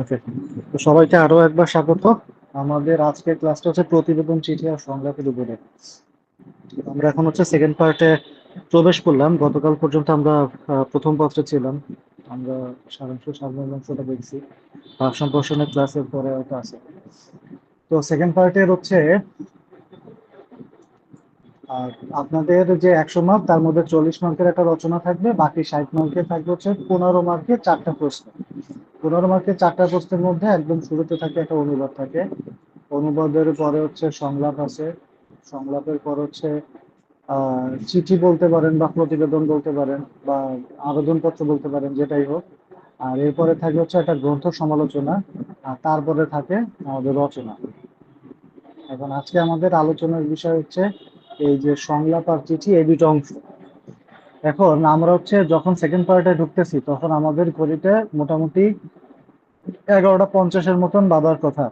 ওকে, তো সবাইকে আরো একবার স্বাগত। আমাদের আজকের ক্লাসটা হচ্ছে প্রতিবেদন, চিঠি আর সংলাপের উপরে। আমরা এখন হচ্ছে সেকেন্ড পার্টে প্রবেশ করলাম। গতকাল পর্যন্ত আমরা প্রথম পত্রে ছিলাম। আমরা সারাংশ সারমর্মাংশটা দেখছি, ভাব সম্প্রসারণের ক্লাসের পরে হয়তো আছে। তো সেকেন্ড পার্টের হচ্ছে আর আপনাদের যে 100 মার্ক, তার মধ্যে 40 মার্কের একটা রচনা থাকবে, বাকি 60 মার্কের থাকবে হচ্ছে 15 মার্কের 4টা প্রশ্ন। 15 মার্কের 4টা প্রশ্নের মধ্যে একদম শুরুতে থাকে একটা অনুবাদ থাকে। অনুবাদের পরে হচ্ছে সংলাপ আছে। সংলাপের পর হচ্ছে চিঠি বলতে পারেন বা প্রতিবেদন বলতে পারেন বা আবেদনপত্র বলতে পারেন, যেটাই হোক। আর এরপরে থাকে হচ্ছে একটা গ্রন্থ সমালোচনা। আর তারপরে থাকে আমাদের রচনা। এখন আজকে আমাদের আলোচনার বিষয় হচ্ছে এই যে সংলাপ আর চিঠি, এই দুটো অংশ। এখন আমরা হচ্ছে যখন সেকেন্ড পার্টে ঢুকতেছি, তখন আমাদের ঘড়িতে মোটামুটি 11টা 50-এর মতন বাজার কথা।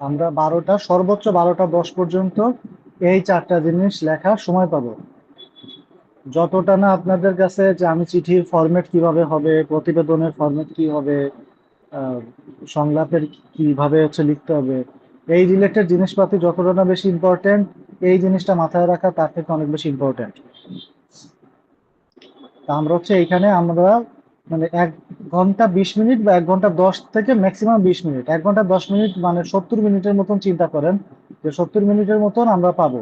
আমরা 12টা, সর্বোচ্চ 12টা 10 পর্যন্ত এই 4টা জিনিস লেখার সময় পাবো। যতটা না আপনাদের কাছে যে আমি চিঠির ফরম্যাট কিভাবে হবে, প্রতিবেদনের ফরম্যাট কি হবে, আহ, সংলাপের কিভাবে হচ্ছে লিখতে হবে, এই রিলেটেড জিনিসপাতি যতটা না বেশি ইম্পর্টেন্ট, এই জিনিসটা মাথায় রাখা তার থেকে অনেক বেশি ইম্পর্টেন্ট। তা আমরা হচ্ছে এইখানে আমরা মানে 1 ঘন্টা 20 মিনিট বা 1 ঘন্টা 10 থেকে ম্যাক্সিমাম 20 মিনিট, 1 ঘন্টা 10 মিনিট মানে 70 মিনিটের মতন চিন্তা করেন যে 70 মিনিটের মতন আমরা পাবো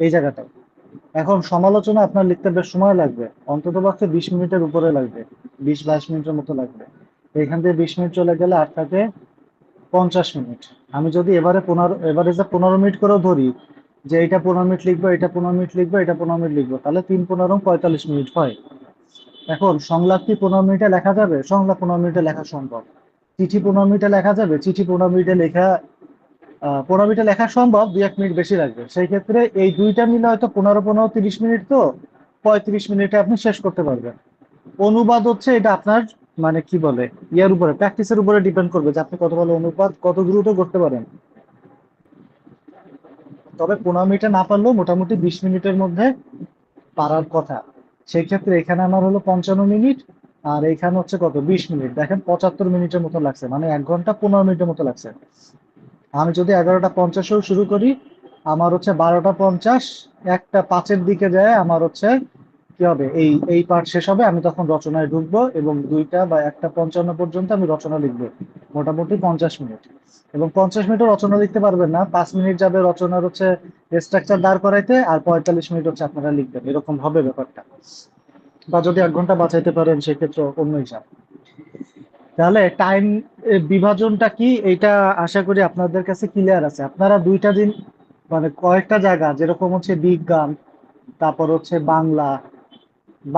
এই জায়গাটায়। এখন সমালোচনা আপনার লিখতে বেশ সময় লাগবে, অন্তত পক্ষে 20 মিনিটের উপরে লাগবে, 20-22 মিনিটের মতো লাগবে। এখান থেকে 20 মিনিট চলে গেলে আর থাকে 50 মিনিট। আমি যদি এভারেজে 15 মিনিট করেও ধরি যে এটা 15 মিনিট লিখবো, এটা 15 মিনিট লিখবো, এটা 15 মিনিট লিখবো, তাহলে 3 × 15 = 45 মিনিট হয়। এখন সংলাপ কি 15 মিনিটে লেখা যাবে? সংলাপ 15 মিনিটে লেখা সম্ভব। চিঠি 15 মিনিটে লেখা যাবে? চিঠি 15 মিনিটে লেখা 15 মিনিটে লেখা সম্ভব, 2-1 মিনিট বেশি লাগবে। সেই ক্ষেত্রে এই দুইটা মিলে হয়তো 15-15 30 মিনিট, তো 35 মিনিটে আপনি শেষ করতে পারবেন। অনুবাদ হচ্ছে এটা আপনার মানে কি বলে ইয়ার উপরে, প্র্যাকটিসের উপরে ডিপেন্ড করবে যে আপনি কত ভালো অনুবাদ কত দ্রুত করতে পারেন। তবে 15 মিনিটে না পারলেও মোটামুটি 20 মিনিটের মধ্যে পারার কথা। সেই ক্ষেত্রে এখানে আমার হলো 55 মিনিট, আর এখানে হচ্ছে কত 20 মিনিট, দেখেন 75 মিনিটের মতো লাগছে, মানে 1 ঘন্টা 15 মিনিটের মতো লাগছে। আমি যদি 11টা 50-এও শুরু করি, আমার হচ্ছে 12টা 50, 1টা 5-এর দিকে যায় আমার হচ্ছে কি হবে, এই পার্ট শেষ হবে, আমি তখন রচনায় ঢুকবো এবং 2টা বা 1টা 55 পর্যন্ত আমি রচনা লিখবো, মোটামুটি 50 মিনিট। এবং 50 মিনিটও রচনা লিখতে পারবেন না, 5 মিনিট যাবে রচনার হচ্ছে স্ট্রাকচার দাঁড় করাইতে, আর 45 মিনিট হচ্ছে আপনারা লিখবেন, এরকম হবে ব্যাপারটা। বা যদি 1 ঘন্টা বাঁচাইতে পারেন সেক্ষেত্রে অন্য হিসাব। তাহলে টাইম বিভাজনটা কি, এটা আশা করি আপনাদের কাছে ক্লিয়ার আছে। আপনারা 2টা দিন মানে কয়েকটা জায়গা, যেরকম হচ্ছে বিজ্ঞান, তারপর হচ্ছে বাংলা,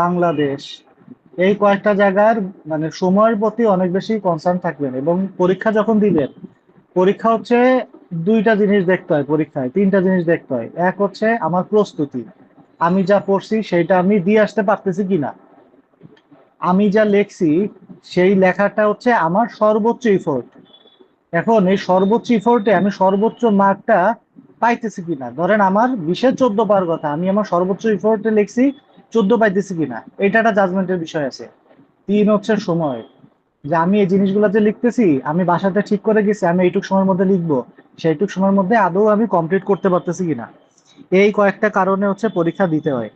বাংলাদেশ, এই কয়েকটা জায়গার মানে সময়ের প্রতি অনেক বেশি কনসার্ন থাকবেন। এবং পরীক্ষা যখন দিবেন, পরীক্ষা হচ্ছে 2টা জিনিস দেখতে হয়, পরীক্ষায় 3টা জিনিস দেখতে হয়। এক হচ্ছে আমার প্রস্তুতি, আমি যা পড়ছি সেটা আমি দিয়ে আসতে পারতেছি কিনা, আমি যা লেখছি সেই লেখাটা হচ্ছে আমার সর্বোচ্চ ইফোর্ট। এখন এই সর্বোচ্চ ইফোর্টে আমি সর্বোচ্চ মার্কটা পাইতেছি কিনা, ধরেন আমার 20-এ 14 পাওয়ার কথা, আমি আমার সর্বোচ্চ ইফোর্টে লিখছি 14 পাইতেছি কিনা, এটা একটা জাজমেন্টের বিষয় আছে। 3 হচ্ছে সময়, যে আমি এই জিনিসগুলো যে লিখতেছি, আমি বাসাতে ঠিক করে গেছি আমি এইটুক সময়ের মধ্যে লিখবো, সেইটুক সময়ের মধ্যে আদৌ আমি কমপ্লিট করতে পারতেছি কিনা। এই কয়েকটা কারণে হচ্ছে পরীক্ষা দিতে হয়।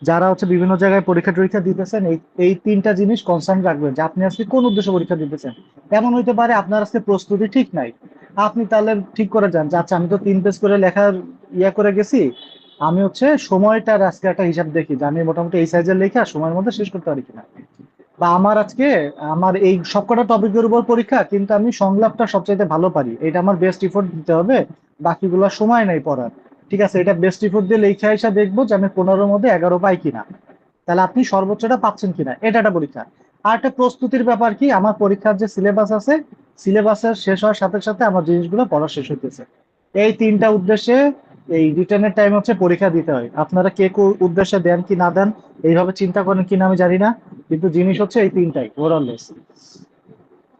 যারা হচ্ছে বিভিন্ন জায়গায় পরীক্ষা টরীক্ষা দিতেছেন, এই এই 3টা জিনিস কনসার্ন রাখবেন যে আপনি আজকে কোন উদ্দেশ্যে পরীক্ষা দিতেছেন। এমন হইতে পারে আপনার আজকে প্রস্তুতি ঠিক নাই, আপনি তাহলে ঠিক করে যান যে আচ্ছা আমি তো 3 পেজ করে লেখার ইয়া করে গেছি, আমি হচ্ছে সময়টার আজকে একটা হিসাব দেখি যে আমি মোটামুটি এই সাইজের লেখা সময়ের মধ্যে শেষ করতে পারি কিনা। বা আমার আজকে আমার এই সবকটা টপিকের উপর পরীক্ষা, কিন্তু আমি সংলাপটা সবচাইতে ভালো পারি, এটা আমার বেস্ট ইফোর্ট দিতে হবে, বাকিগুলো সময় নাই পড়ার। ঠিক আছে, এটা বেস্ট ইফোর্ট দিয়ে লেখা হিসাব দেখবো যে আমি 15-র মধ্যে 11 পাই কিনা, তাহলে আপনি সর্বোচ্চটা পাচ্ছেন কিনা, এটা একটা পরীক্ষা। আর একটা প্রস্তুতির ব্যাপার কি, আমার পরীক্ষার যে সিলেবাস আছে, সিলেবাসের শেষ হওয়ার সাথে সাথে আমার জিনিসগুলো পড়া শেষ হইতেছে। এই 3টা উদ্দেশ্যে এই রিটার্নের টাইম হচ্ছে পরীক্ষা দিতে হয়। আপনারা কে কোন উদ্দেশ্যে দেন কি না দেন, এইভাবে চিন্তা করেন কিনা আমি জানি না, কিন্তু জিনিস হচ্ছে এই 3টাই ওভারঅল।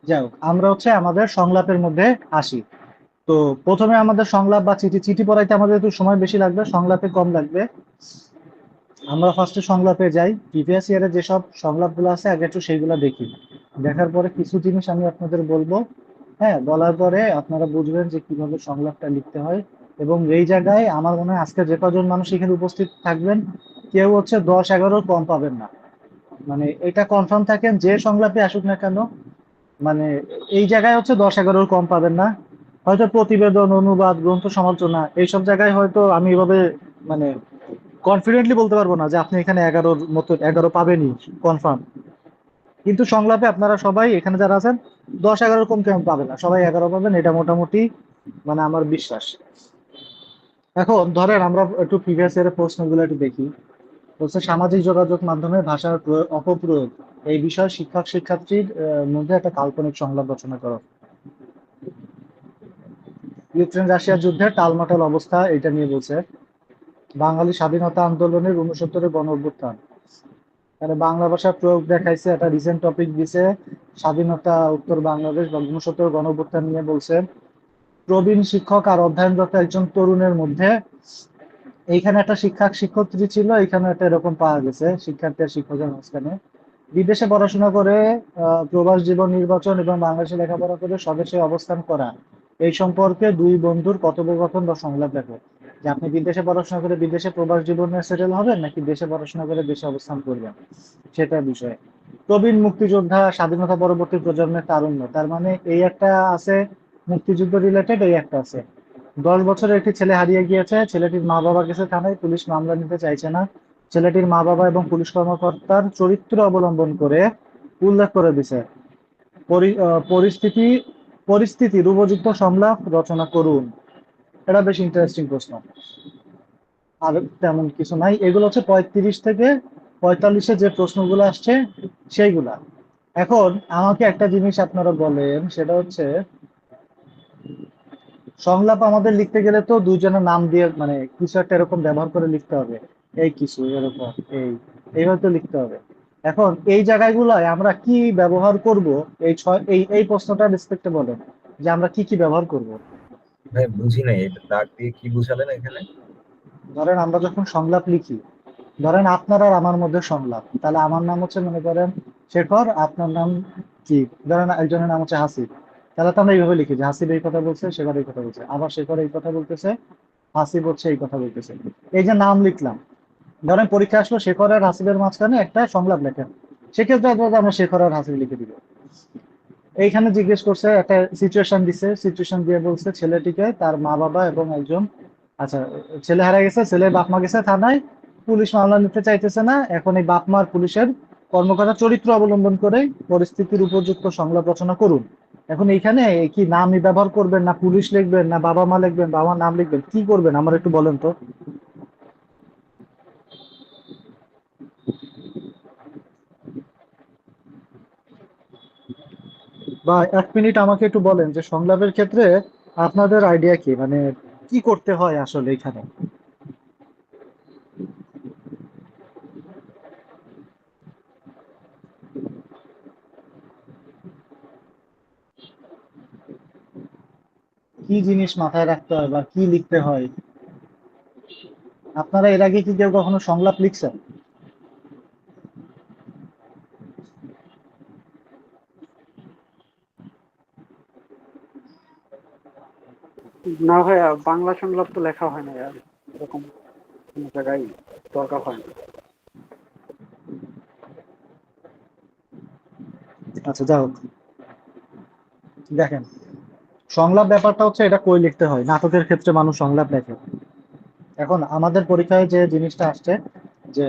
যাই হোক, আমরা হচ্ছে আমাদের সংলাপের মধ্যে আসি। তো প্রথমে আমাদের সংলাপ বা চিঠি, চিঠি পড়াইতে আমাদের একটু সময় বেশি লাগবে, সংলাপে কম লাগবে। আমরা ফার্স্টে সংলাপে যাই, প্রিভিয়াস ইয়ারে যেসব সংলাপগুলো আছে আগে একটু সেইগুলো দেখি। দেখার পরে কিছু জিনিস আমি আপনাদের বলবো। হ্যাঁ, বলার পরে আপনারা বুঝবেন যে কিভাবে সংলাপটা লিখতে হয়। এবং এই জায়গায় আমার মনে হয় আজকে যে কজন মানুষ এখানে উপস্থিত থাকবেন, কেউ হচ্ছে 10-11 কম পাবেন না। মানে এটা কনফার্ম থাকেন, যে সংলাপে আসুক না কেন, মানে এই জায়গায় হচ্ছে 10-11 কম পাবেন না। হয়তো প্রতিবেদন, অনুবাদ, গ্রন্থ সমালোচনা এইসব জায়গায় হয়তো আমি এভাবে মানে কনফিডেন্টলি বলতে পারবো না যে আপনি এখানে 11-র মতো 11 পাবেনই কনফার্ম। কিন্তু সংলাপে আপনারা সবাই এখানে যারা আছেন 10-11 কম কেমন পাবেন না, সবাই 11 পাবেন, এটা মোটামুটি মানে আমার বিশ্বাস। এখন ধরেন আমরা একটু প্রিভিয়াস ইয়ারের প্রশ্নগুলো একটু দেখি। বলছে সামাজিক যোগাযোগ মাধ্যমে ভাষার অপপ্রয়োগ এই বিষয়ে শিক্ষক শিক্ষার্থীর মধ্যে একটা কাল্পনিক সংলাপ রচনা করো। ইউক্রেন রাশিয়ার যুদ্ধের টালমাটাল অবস্থা এটা নিয়ে বলছে। বাঙালি স্বাধীনতা আন্দোলনের 69-এর গণ অভ্যুত্থান, মানে বাংলা ভাষার প্রয়োগ দেখাইছে, একটা রিসেন্ট টপিক দিছে স্বাধীনতা উত্তর বাংলাদেশ বা 69 গণ অভ্যুত্থান নিয়ে বলছে। প্রবীণ শিক্ষক আর অধ্যয়নরত একজন তরুণের মধ্যে, এইখানে একটা শিক্ষক শিক্ষার্থী ছিল, এখানে একটা এরকম পাওয়া গেছে শিক্ষার্থী আর শিক্ষকের মাঝখানে। বিদেশে পড়াশোনা করে প্রবাস জীবন নির্বাচন এবং বাংলাদেশে লেখাপড়া করে স্বদেশে অবস্থান করা, এই সম্পর্কে দুই বন্ধুর কথোপকথন বা সংলাপ দেখো। যে আপনি বিদেশে পড়াশোনা করে বিদেশে প্রবাস জীবনে সেটেল হবেন নাকি দেশে পড়াশোনা করে দেশে অবস্থান করবেন, সেটা বিষয়ে। প্রবীণ মুক্তিযোদ্ধা, স্বাধীনতা পরবর্তী প্রজন্মের তারুণ্য, তার মানে এই একটা আছে মুক্তিযুদ্ধ রিলেটেড, এই একটা আছে 10 বছরের একটি ছেলে হারিয়ে গিয়েছে, ছেলেটির মা বাবা গেছে থানায়, পুলিশ মামলা নিতে চাইছে না। ছেলেটির মা বাবা এবং পুলিশ কর্মকর্তার চরিত্র অবলম্বন করে উল্লেখ করে দিছে পরিস্থিতি পরিস্থিতির উপযুক্ত সংলাপ রচনা করুন। এটা বেশ ইন্টারেস্টিং প্রশ্ন। আর তেমন কিছু নাই, এগুলো হচ্ছে 35 থেকে 45-এ যে প্রশ্নগুলো আসছে সেইগুলা। এখন আমাকে একটা জিনিস আপনারা বলেন, সেটা হচ্ছে সংলাপ আমাদের লিখতে গেলে তো দুইজনের নাম দিয়ে মানে কিছু একটা এরকম ব্যবহার করে লিখতে হবে। এই কিছু এরকম এইভাবে তো লিখতে হবে। এখন এই জায়গাগুলোয় আমরা কি ব্যবহার করব, এই প্রশ্নটা রেসপেক্টে বলেন যে আমরা কি কি ব্যবহার করব। ভাই বুঝি নাই, এটা দাগ দিয়ে কি বুঝালেন এখানে? ধরেন আমরা যখন সংলাপ লিখি, ধরেন আপনার আর আমার মধ্যে সংলাপ, তাহলে আমার নাম হচ্ছে মনে করেন শেখর, আপনার নাম কি, ধরেন একজনের নাম হচ্ছে হাসিব। তাহলে তো আমরা এইভাবে লিখি যে হাসিব এই কথা বলছে, শেখর এই কথা বলছে, আবার শেখর এই কথা বলতেছে, হাসিব হচ্ছে এই কথা বলতেছে। এই যে নাম লিখলাম, ধরেন পরীক্ষা আসলো শেখর আর হাসিবের মাঝখানে একটা সংলাপ লেখেন, সেক্ষেত্রে আমরা শেখর আর হাসিব লিখে দিব। এইখানে জিজ্ঞেস করছে, একটা সিচুয়েশন দিছে, সিচুয়েশন দিয়ে বলছে ছেলেটিকে তার মা বাবা এবং একজন, আচ্ছা, ছেলে হারা গেছে, ছেলের বাপ মা গেছে থানায়, পুলিশ মামলা নিতে চাইতেছে না, এখন এই বাপ মার পুলিশের কর্মকর্তা চরিত্র অবলম্বন করে পরিস্থিতির উপযুক্ত সংলাপ রচনা করুন। এখন এইখানে কি নামই ব্যবহার করবেন, না পুলিশ লিখবেন, না বাবা মা লিখবেন, বাবার নাম লিখবেন, কি করবেন আমার একটু বলেন তো। বা 1 মিনিট আমাকে একটু বলেন যে সংলাপের ক্ষেত্রে আপনাদের আইডিয়া কি, মানে কি করতে হয় আসলে এখানে। কি জিনিস মাথায় রাখতে হয় বা কি লিখতে হয়। আপনারা এর আগে কি কেউ কখনো সংলাপ লিখছেন? না ভাইয়া, বাংলা সংলাপ তো লেখা হয় না আর এরকম কোনো জায়গায় দরকার হয় না। আচ্ছা, যাই হোক, দেখেন, সংলাপ ব্যাপারটা হচ্ছে এটা কই লিখতে হয়, নাটকের ক্ষেত্রে মানুষ সংলাপ লেখে। এখন আমাদের পরীক্ষায় যে জিনিসটা আসছে যে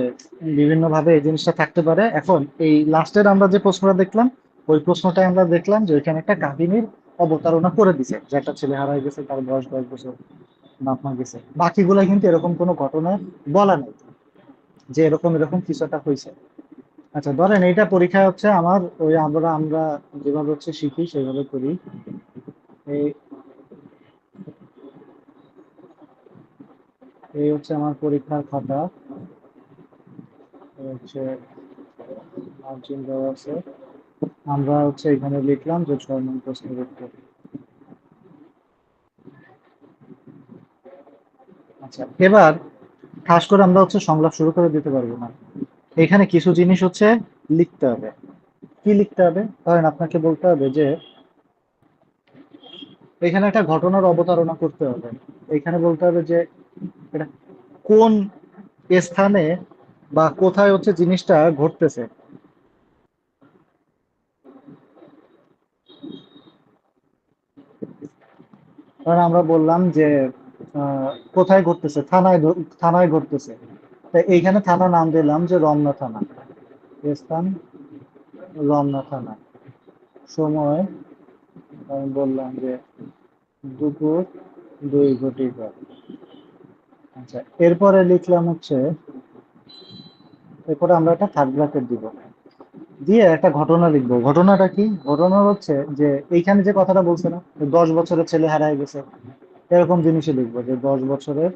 বিভিন্ন ভাবে এই জিনিসটা থাকতে পারে। এখন এই লাস্টের আমরা যে প্রশ্নটা দেখলাম, ওই প্রশ্নটাই আমরা দেখলাম যে ওইখানে একটা কাহিনীর অবতারণা করে দিছে যে একটা ছেলে হারাই গেছে, তার বয়স 10 বছর, বাপ মা গেছে, বাকিগুলা কিন্তু এরকম কোনো ঘটনা বলা নাই যে এরকম এরকম কিছু একটা হয়েছে। আচ্ছা, ধরেন এইটা পরীক্ষায় হচ্ছে আমার ওই আমরা আমরা যেভাবে হচ্ছে শিখি সেইভাবে করি। এই এই হচ্ছে আমার পরীক্ষার খাতা, এই হচ্ছে মার্জিন দেওয়া আছে। আমরা হচ্ছে এখানে লিখলাম যে 6 নং প্রশ্নের উত্তর। আচ্ছা, এবার খাস করে আমরা হচ্ছে সংলাপ শুরু করে দিতে পারবো না। এখানে কিছু জিনিস হচ্ছে লিখতে হবে। কি লিখতে হবে? ধরেন আপনাকে বলতে হবে যে এখানে একটা ঘটনার অবতারণা করতে হবে। এখানে বলতে হবে যে এটা কোন স্থানে বা কোথায় হচ্ছে জিনিসটা ঘটতেছে। কারণ আমরা বললাম যে কোথায় ঘটতেছে, থানায় ঘটতেছে। তাই এইখানে থানা নাম দিলাম যে রমনা থানা। স্থান রমনা থানা। সময় আমি বললাম যে দুপুর 2 ঘটিকা। আচ্ছা, এরপরে লিখলাম হচ্ছে, এরপরে আমরা একটা থার্ড ব্র্যাকেট দিব, দিয়ে একটা ঘটনা লিখবো। ঘটনাটা কি? ঘটনা হচ্ছে যে এইখানে যে কথাটা বলছে না, 10 বছরের ছেলে হারায় গেছে, এরকম জিনিসই লিখবো যে 10 বছরের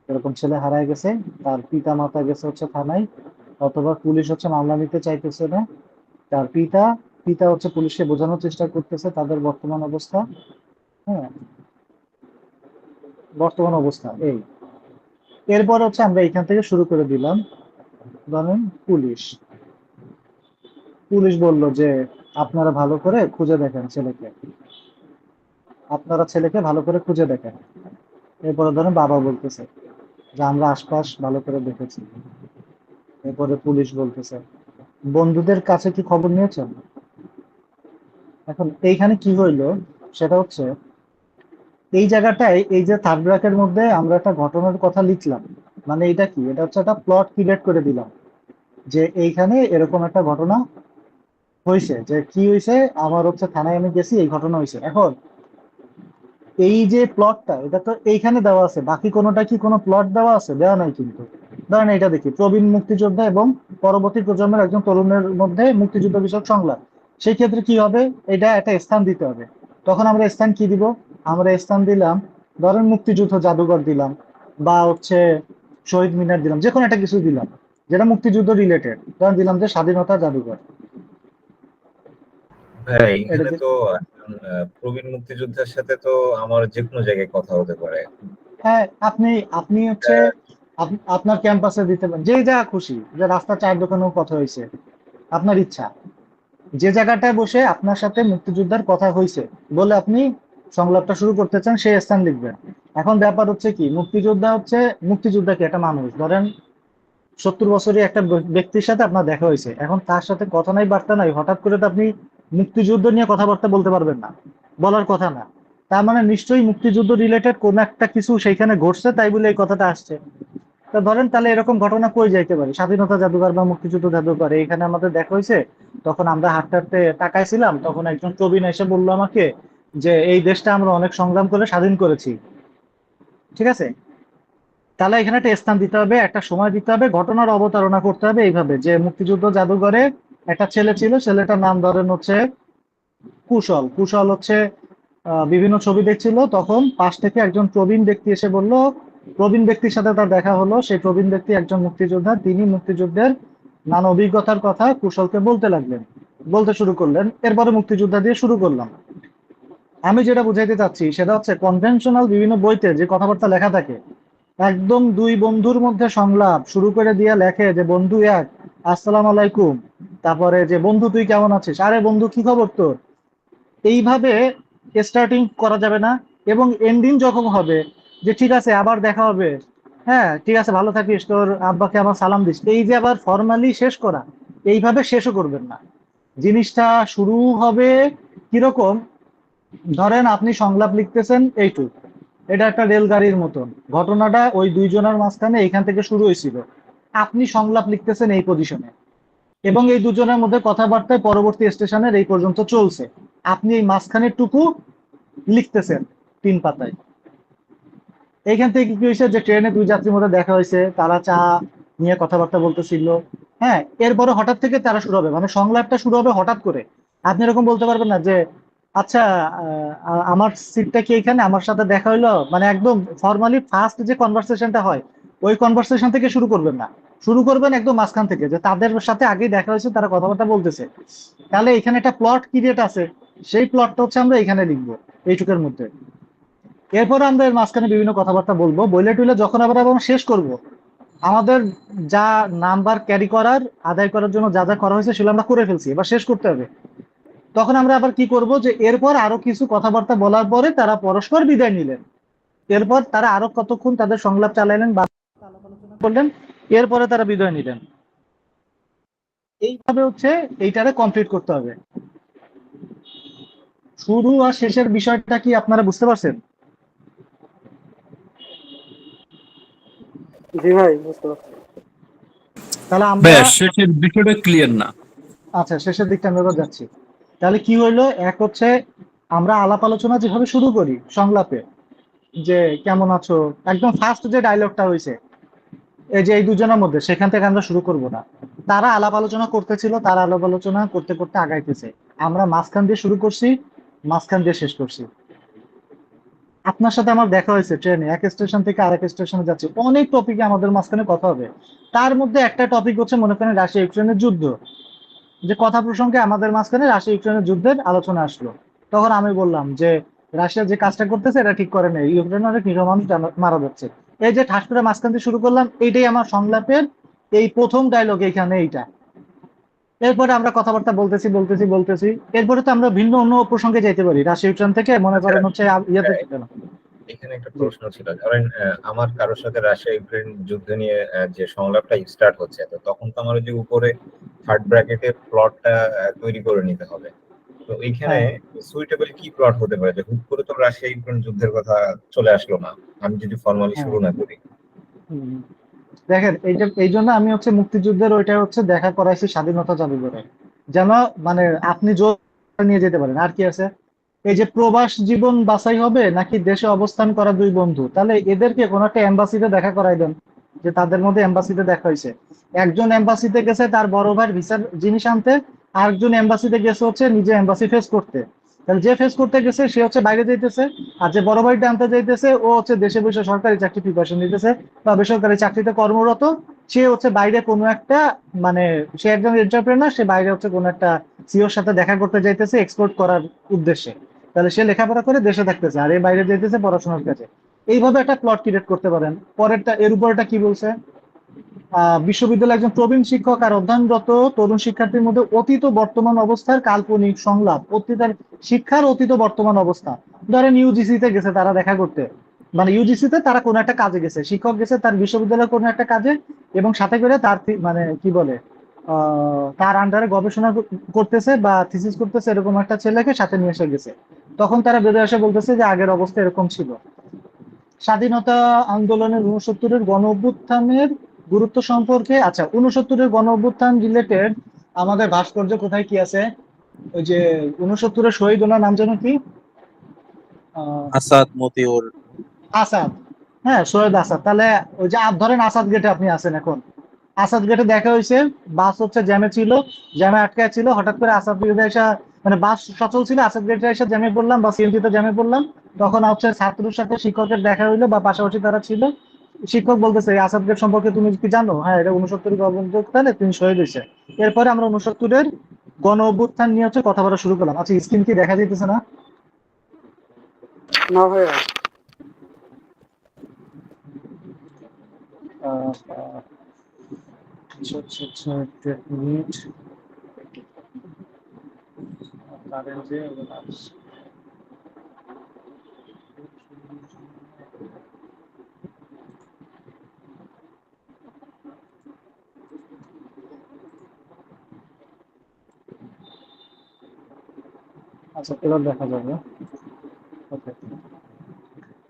এরকম ছেলে হারায় গেছে, তার পিতা মাতা গেছে হচ্ছে থানায়, অথবা পুলিশ হচ্ছে মামলা নিতে চাইতেছে না, তার পিতা পিতা হচ্ছে পুলিশকে বোঝানোর চেষ্টা করতেছে তাদের বর্তমান অবস্থা। হ্যাঁ, বর্তমান অবস্থা এই। এরপর হচ্ছে আমরা এখান থেকে শুরু করে দিলাম। ধরেন পুলিশ পুলিশ বলল যে আপনারা ভালো করে খুঁজে দেখেন ছেলেকে, আপনারা ছেলেকে ভালো করে খুঁজে দেখেন। এরপরে ধরেন বাবা বলতেছে যে আমরা আশপাশ ভালো করে দেখেছি। এরপরে পুলিশ বলতেছে বন্ধুদের কাছে কি খবর নিয়েছেন? এখন এইখানে কি হইলো সেটা হচ্ছে, এই জায়গাটায় এই যে থার্ড ব্র্যাকের মধ্যে আমরা একটা ঘটনার কথা লিখলাম, মানে এটা কি, এটা হচ্ছে একটা প্লট ক্রিয়েট করে দিলাম যে এইখানে এরকম একটা ঘটনা হয়েছে। যে কি হয়েছে, আমার হচ্ছে থানায় আমি গেছি, এই ঘটনা হয়েছে। এখন এই যে প্লটটা, এটা তো এইখানে দেওয়া আছে, বাকি কোনোটা কি কোনো প্লট দেওয়া আছে? দেওয়া নাই কিন্তু। ধরেন এটা দেখি, প্রবীণ মুক্তিযোদ্ধা এবং পরবর্তী প্রজন্মের একজন তরুণের মধ্যে মুক্তিযুদ্ধ বিষয়ক সংলাপ। সেই ক্ষেত্রে কি হবে, এটা একটা স্থান দিতে হবে। তখন আমরা স্থান কি দিব? আমরা স্থান দিলাম, ধরেন মুক্তিযুদ্ধ জাদুঘর দিলাম, বা হচ্ছে শহীদ মিনার দিলাম, যে কোনো একটা কিছু দিলাম যেটা মুক্তিযুদ্ধ রিলেটেড। ধরেন দিলাম যে স্বাধীনতা জাদুঘর। ভাই এটা এখানে তো একজন, প্রবীণ মুক্তিযোদ্ধার সাথে তো আমার যে কোনো জায়গায় কথা হতে পারে। হ্যাঁ, আপনি আপনি হচ্ছে আপনার ক্যাম্পাসে দিতে পারেন, যে যা খুশি, যে রাস্তার চায়ের দোকানেও কথা হয়েছে, আপনার ইচ্ছা। যে জায়গাটায় বসে আপনার সাথে মুক্তিযোদ্ধার কথা হয়েছে বলে আপনি সংলাপটা শুরু করতে চান, সেই স্থান লিখবেন। এখন ব্যাপার হচ্ছে কি, মুক্তিযোদ্ধা হচ্ছে, মুক্তিযোদ্ধা কি একটা মানুষ। ধরেন 70 বছরের একটা ব্যক্তির সাথে আপনার দেখা হয়েছে, এখন তার সাথে কথা নাই বার্তা নাই, হঠাৎ করে তো আপনি মুক্তিযুদ্ধ নিয়ে কথাবার্তা বলতে পারবেন না, বলার কথা না। তার মানে নিশ্চয়ই মুক্তিযুদ্ধ রিলেটেড কোন একটা কিছু সেইখানে ঘটছে, তাই বলে এই কথাটা আসছে। তা ধরেন তাহলে এরকম ঘটনা কই যাইতে পারে, স্বাধীনতা জাদুঘর বা মুক্তিযুদ্ধ জাদুঘর, এখানে আমাদের দেখা হয়েছে। তখন আমরা হাঁটতে হাঁটতে তাকাইছিলাম, তখন একজন প্রবীণ এসে বললো আমাকে যে এই দেশটা আমরা অনেক সংগ্রাম করে স্বাধীন করেছি। ঠিক আছে, তাহলে এখানে একটা স্থান দিতে হবে, একটা সময় দিতে হবে, ঘটনার অবতারণা করতে হবে এইভাবে যে মুক্তিযুদ্ধ জাদুঘরে একটা ছেলে ছিল, ছেলেটার নাম ধরেন হচ্ছে কুশল। কুশল হচ্ছে বিভিন্ন ছবি দেখছিল, তখন পাশ থেকে একজন প্রবীণ ব্যক্তি এসে বলল, প্রবীণ ব্যক্তির সাথে তার দেখা হলো, সেই প্রবীণ ব্যক্তি একজন মুক্তিযোদ্ধা, তিনি মুক্তিযুদ্ধের নানা অভিজ্ঞতার কথা কুশলকে বলতে লাগলেন, বলতে শুরু করলেন। এরপরে মুক্তিযোদ্ধা দিয়ে শুরু করলাম। আমি যেটা বুঝাইতে চাচ্ছি সেটা হচ্ছে, কনভেনশনাল বিভিন্ন বইতে যে কথাবার্তা লেখা থাকে, একদম দুই বন্ধুর মধ্যে সংলাপ শুরু করে দিয়ে লেখে যে বন্ধু এক, আসসালাম আলাইকুম, তারপরে যে বন্ধু তুই কেমন আছিস, আরে বন্ধু কি খবর তোর, এইভাবে স্টার্টিং করা যাবে না। এবং এন্ডিং যখন হবে যে ঠিক আছে আবার দেখা হবে, হ্যাঁ ঠিক আছে ভালো থাকিস, তোর আব্বাকে আমার সালাম দিস, এই যে আবার ফর্মালি শেষ করা, এইভাবে শেষও করবেন না। জিনিসটা শুরু হবে কিরকম, ধরেন আপনি সংলাপ লিখতেছেন এইটুক, এটা একটা রেলগাড়ির মতন, ঘটনাটা ওই দুইজনের মাঝখানে এইখান থেকে শুরু হয়েছিল, আপনি সংলাপ লিখতেছেন এই পজিশনে, এবং এই দুজনের মধ্যে কথাবার্তায় পরবর্তী স্টেশনের এই পর্যন্ত চলছে, আপনি এই মাঝখানের টুকু লিখতেছেন 3 পাতায়। এইখান থেকে কি হয়েছে, যে ট্রেনে দুই যাত্রীর মধ্যে দেখা হয়েছে, তারা চা নিয়ে কথাবার্তা বলতেছিল। হ্যাঁ, এরপরে হঠাৎ থেকে তারা শুরু হবে, মানে সংলাপটা শুরু হবে হঠাৎ করে। আপনি এরকম বলতে পারবেন না যে আচ্ছা আমার সিটটা কি এখানে, আমার সাথে দেখা হইলো, মানে একদম ফর্মালি ফার্স্ট যে কনভারসেশনটা হয় ওই কনভারসেশন থেকে শুরু করবেন না, শুরু করবেন একদম মাঝখান থেকে, যে তাদের সাথে আগে দেখা হয়েছে, তারা কথাবার্তা বলতেছে। তাহলে এখানে একটা প্লট ক্রিয়েট আছে, সেই প্লটটা হচ্ছে আমরা এখানে লিখবো, এইটুকের মধ্যে। এরপর আমরা এর মাঝখানে বিভিন্ন কথাবার্তা বলবো, বইলে টুইলে যখন আবার আবার শেষ করব, আমাদের যা নাম্বার ক্যারি করার আদায় করার জন্য যা যা করা হয়েছে সেগুলো আমরা করে ফেলছি, এবার শেষ করতে হবে। তখন আমরা আবার কি করব, যে এরপর আরো কিছু কথাবার্তা বলার পরে তারা পরস্পর বিদায় নিলেন। এরপর তারা আরো কতক্ষণ তাদের সংলাপ চালাইলেন বা আলাপ আলোচনা করলেন, এরপরে তারা বিদায় নিলেন। এইভাবে হচ্ছে এইটারে কমপ্লিট করতে হবে। শুরু আর শেষের বিষয়টা কি আপনারা বুঝতে পারছেন? জি ভাই, বুঝতে পারছি। তাহলে আমরা ভাইয়া শেষের বিষয়টা ক্লিয়ার না। আচ্ছা, শেষের দিকটা আমরা এবার যাচ্ছি। তাহলে কি হইলো, এক হচ্ছে আমরা আলাপ আলোচনা যেভাবে শুরু করি সংলাপে, যে কেমন আছো, একদম ফার্স্ট যে ডায়লগটা হয়েছে এই যে এই দুজনের মধ্যে, সেখান থেকে আমরা শুরু করব না। তারা আলাপ আলোচনা করতেছিল, তারা আলাপ আলোচনা করতে করতে আগাইতেছে, আমরা মাঝখান দিয়ে শুরু করছি, মাঝখান দিয়ে শেষ করছি। আপনার সাথে আমার দেখা হয়েছে ট্রেনে, এক স্টেশন থেকে আরেক স্টেশনে যাচ্ছি, অনেক টপিকে আমাদের মাঝখানে কথা হবে। তার মধ্যে একটা টপিক হচ্ছে মনে করেন রাশিয়া ইউক্রেনের যুদ্ধ, যে কথা প্রসঙ্গে আমাদের মাঝখানে রাশিয়া ইউক্রেনের যুদ্ধের আলোচনা আসলো। তখন আমি বললাম যে রাশিয়া যে কাজটা করতেছে এটা ঠিক করে নেই, ইউক্রেনে অনেক নিরীহ মানুষ মারা যাচ্ছে। এই যে ঠাস করে মাঝখান দিয়ে শুরু করলাম, এইটাই আমার সংলাপের এই প্রথম ডায়লগ, এখানে এইটা। এরপরে আমরা কথাবার্তা বলতেছি বলতেছি বলতেছি, এরপরে তো আমরা ভিন্ন অন্য প্রসঙ্গে যাইতে পারি, রাশিয়া ইউক্রেন থেকে মনে করেন হচ্ছে ইয়েতে হ্যাঁ, গেলাম। এখানে একটা প্রশ্ন ছিল, ধরেন আমার কারোর সাথে রাশিয়া ইউক্রেন যুদ্ধ নিয়ে যে সংলাপটা স্টার্ট হচ্ছে, তো তখন তো আমার ওই যে উপরে থার্ড ব্র্যাকেটে প্লটটা তৈরি করে নিতে হবে। তো এইখানে হ্যাঁ। সুইটেবল কি প্লট হতে পারে, যে হুট করে তো রাশিয়া ইউক্রেন যুদ্ধের কথা চলে আসলো না, আমি যদি ফর্মালি হ্যাঁ। শুরু না করি। হুম। দেখেন, এইটা এই জন্য আমি হচ্ছে মুক্তিযুদ্ধের ওইটা হচ্ছে দেখা করাইছি স্বাধীনতা জাদুঘরে, যেন মানে আপনি জোর নিয়ে যেতে পারেন। আর কি আছে, এই যে প্রবাস জীবন বাছাই হবে নাকি দেশে অবস্থান করা দুই বন্ধু, তাহলে এদেরকে কোন একটা এম্বাসিতে দেখা করাই দেন, যে তাদের মধ্যে এম্বাসিতে দেখা হয়েছে। একজন এম্বাসিতে গেছে তার বড় ভাইয়ের ভিসার জিনিস আনতে, আরেকজন এম্বাসিতে গেছে হচ্ছে নিজে এম্বাসি ফেস করতে। তাহলে যে ফেস করতে গেছে সে হচ্ছে বাইরে যাইতেছে, আর যে বড় ভাইটা আনতে যাইতেছে ও হচ্ছে দেশে বসে সরকারি চাকরি প্রিপারেশন নিতেছে বা বেসরকারি চাকরিতে কর্মরত। সে হচ্ছে বাইরে কোনো একটা, মানে সে একজন এন্টারপ্রেনার, সে বাইরে হচ্ছে কোনো একটা সিওর সাথে দেখা করতে যাইতেছে এক্সপোর্ট করার উদ্দেশ্যে। তাহলে সে লেখাপড়া করে দেশে থাকতেছে আর এই বাইরে যাইতেছে পড়াশোনার কাজে। এইভাবে একটা প্লট ক্রিয়েট করতে পারেন। পরেরটা, এর উপরটা কি বলছে, বিশ্ববিদ্যালয়ের একজন প্রবীণ শিক্ষক আর অধ্যয়নরত তরুণ শিক্ষার্থীর মধ্যে অতীত ও বর্তমান অবস্থার কাল্পনিক সংলাপ, অতীতের শিক্ষার অতীত ও বর্তমান অবস্থা। ধরেন ইউজিসি তে গেছে তারা দেখা করতে, মানে ইউজিসি তে তারা কোনো একটা কাজে গেছে, শিক্ষক গেছে তার বিশ্ববিদ্যালয়ের কোনো একটা কাজে, এবং সাথে করে তার মানে কি বলে তার আন্ডারে গবেষণা করতেছে বা থিসিস করতেছে, এরকম একটা ছেলেকে সাথে নিয়ে এসে গেছে। তখন তারা বেরিয়ে এসে বলতেছে যে আগের অবস্থা এরকম ছিল। স্বাধীনতা আন্দোলনের 69-এর গণ অভ্যুত্থানের গুরুত্ব সম্পর্কে, আচ্ছা 69-এর গণ অভ্যুত্থান রিলেটেড আমাদের ভাস্কর্য কোথায় কি আছে, ওই যে 69-এর শহীদ, ওনার নাম যেন কি, আসাদ মতিউর। আসাদ। হ্যাঁ, সৈয়দ আসাদ। তাহলে ওই যে ধরেন আসাদ গেটে আপনি আছেন এখন, আসাদ গেটে দেখা হয়েছে, বাস হচ্ছে জ্যামে ছিল, জ্যামে আটকায় ছিল, হঠাৎ করে আসাদ গেটে এসে, মানে বাস সচল ছিল, আসাদ গেটে এসে জ্যামে পড়লাম বা সিএনজিতে জ্যামে পড়লাম। তখন হচ্ছে ছাত্রের সাথে শিক্ষকের দেখা হইলো বা পাশাপাশি তারা ছিল। শিক্ষক বলতেছে এই আসাদ গেট সম্পর্কে তুমি কি জানো, হ্যাঁ এটা 69-এর গণ অভ্যুত্থানে তিনি শহীদ হয়েছে। এরপরে আমরা 69-এর গণ অভ্যুত্থান নিয়ে হচ্ছে কথা বলা শুরু করলাম। আচ্ছা, স্ক্রিন কি দেখা যাইতেছে না? না ভাইয়া। আচ্ছা আচ্ছা আচ্ছা, একটা মিনিট। কারেন্ট যে আচ্ছা, এবার দেখা যাবে। ওকে।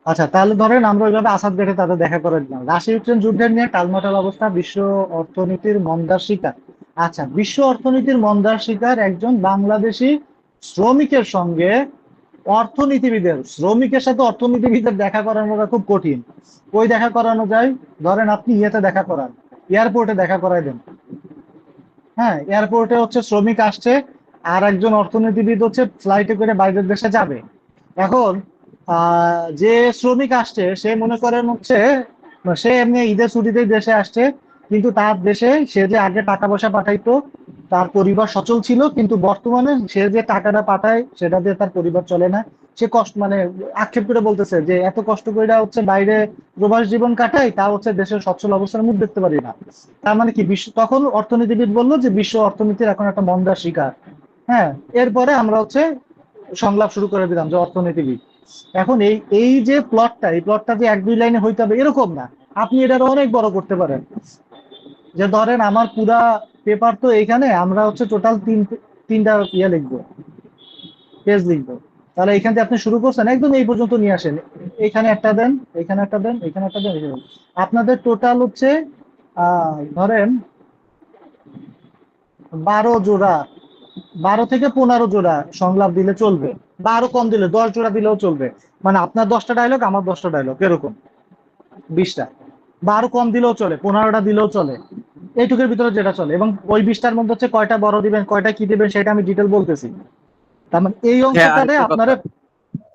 আচ্ছা, তাহলে ধরেন আমরা ওইভাবে আসাদ গেটে তাদের দেখা করে দিলাম। রাশিয়া ইউক্রেন যুদ্ধের নিয়ে টালমাটাল অবস্থা, বিশ্ব অর্থনীতির মন্দার শিকার। আচ্ছা, বিশ্ব অর্থনীতির মন্দার শিকার একজন বাংলাদেশি শ্রমিকের সঙ্গে অর্থনীতিবিদের, শ্রমিকের সাথে অর্থনীতিবিদের দেখা করানোটা খুব কঠিন। ওই দেখা করানো যায়, ধরেন আপনি ইয়েতে দেখা করান, এয়ারপোর্টে দেখা করাই দেন। হ্যাঁ, এয়ারপোর্টে হচ্ছে শ্রমিক আসছে, আর একজন অর্থনীতিবিদ হচ্ছে ফ্লাইটে করে বাইরের দেশে যাবে। এখন যে শ্রমিক আসছে সে মনে করেন হচ্ছে, সে এমনি ঈদের ছুটিতেই দেশে আসছে, কিন্তু তার দেশে সে যে আগে টাকা পয়সা পাঠাইতো, তার পরিবার সচল ছিল, কিন্তু বর্তমানে সে যে টাকাটা পাঠায় সেটা দিয়ে তার পরিবার চলে না। সে কষ্ট মানে আক্ষেপ করে বলতেছে যে এত কষ্ট করে হচ্ছে বাইরে প্রবাস জীবন কাটাই, তা হচ্ছে দেশের সচ্ছল অবস্থার মুখ দেখতে পারি না। তার মানে কি বিশ্ব, তখন অর্থনীতিবিদ বললো যে বিশ্ব অর্থনীতির এখন একটা মন্দার শিকার। হ্যাঁ, এরপরে আমরা হচ্ছে সংলাপ শুরু করে দিলাম যে অর্থনীতিবিদ। এখন এই এই যে প্লটটা, এই প্লটটা যে এক দুই লাইনে হইতে হবে এরকম না, আপনি এটা অনেক বড় করতে পারেন। যে ধরেন আমার পুরা পেপার তো এইখানে, আমরা হচ্ছে টোটাল তিনটা ইয়ে লিখবো, পেজ লিখবো। তাহলে এখান থেকে আপনি শুরু করছেন একদম এই পর্যন্ত নিয়ে আসেন, এখানে একটা দেন, এখানে একটা দেন, এখানে একটা দেন, এখানে দেন। আপনাদের টোটাল হচ্ছে ধরেন 12 জোড়া, 12 থেকে 15 জোড়া সংলাপ দিলে চলবে, বা আরো কম দিলে 10 জোড়া দিলেও চলবে। মানে আপনার 10টা ডায়লগ, আমার 10টা ডায়লগ, এরকম 20টা, বা আরো কম দিলেও চলে, 15টা দিলেও চলে, এইটুকুর ভিতরে যেটা চলে। এবং ওই 20টার মধ্যে হচ্ছে কয়টা বড় দিবেন, কয়টা কি দিবেন, সেটা আমি ডিটেল বলতেছি। তার মানে এই হ্যাঁ, অংশটাতে আরেকটা কথা, আপনারা,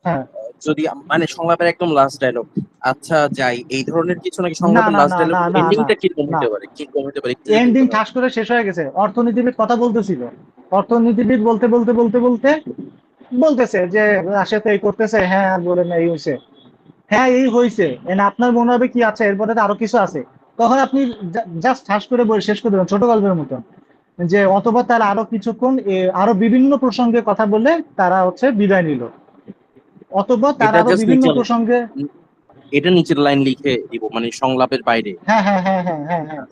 হ্যাঁ, যদি মানে সংলাপের একদম লাস্ট ডায়লগ, আচ্ছা যাই, এই ধরনের কিছু নাকি না সংলাপের না লাস্ট না ডায়লগ না না না এন্ডিংটা কিরকম না, হতে পারে, কিরকম হতে পারে একটু যদি এন্ডিং বলতেন ঠাস আমাকে। করে শেষ হয়ে গেছে, অর্থনীতিবিদ কথা বলতেছিল, অর্থনীতিবিদ বলতে বলতে বলতে বলতে বলতেছে যে রাশিয়াতে এই করতেছে, হ্যাঁ, আর বলেন না, এই হয়েছে, হ্যাঁ এই হয়েছে, আপনার মনে হবে কি আছে এরপরে তো আরো কিছু আছে। তখন আপনি জাস্ট ঠাস করে বই শেষ করে দেবেন ছোট গল্পের মতন, যে অথবা তারা আরো কিছুক্ষণ আরো বিভিন্ন প্রসঙ্গে কথা বলে তারা হচ্ছে বিদায় নিল, অথবা তারা এটা আরো জাস্ট বিভিন্ন নিচে, প্রসঙ্গে। এটা নিচের লাইন লিখে দিব মানে সংলাপের বাইরে। হ্যাঁ হ্যাঁ হ্যাঁ হ্যাঁ হ্যাঁ হ্যাঁ,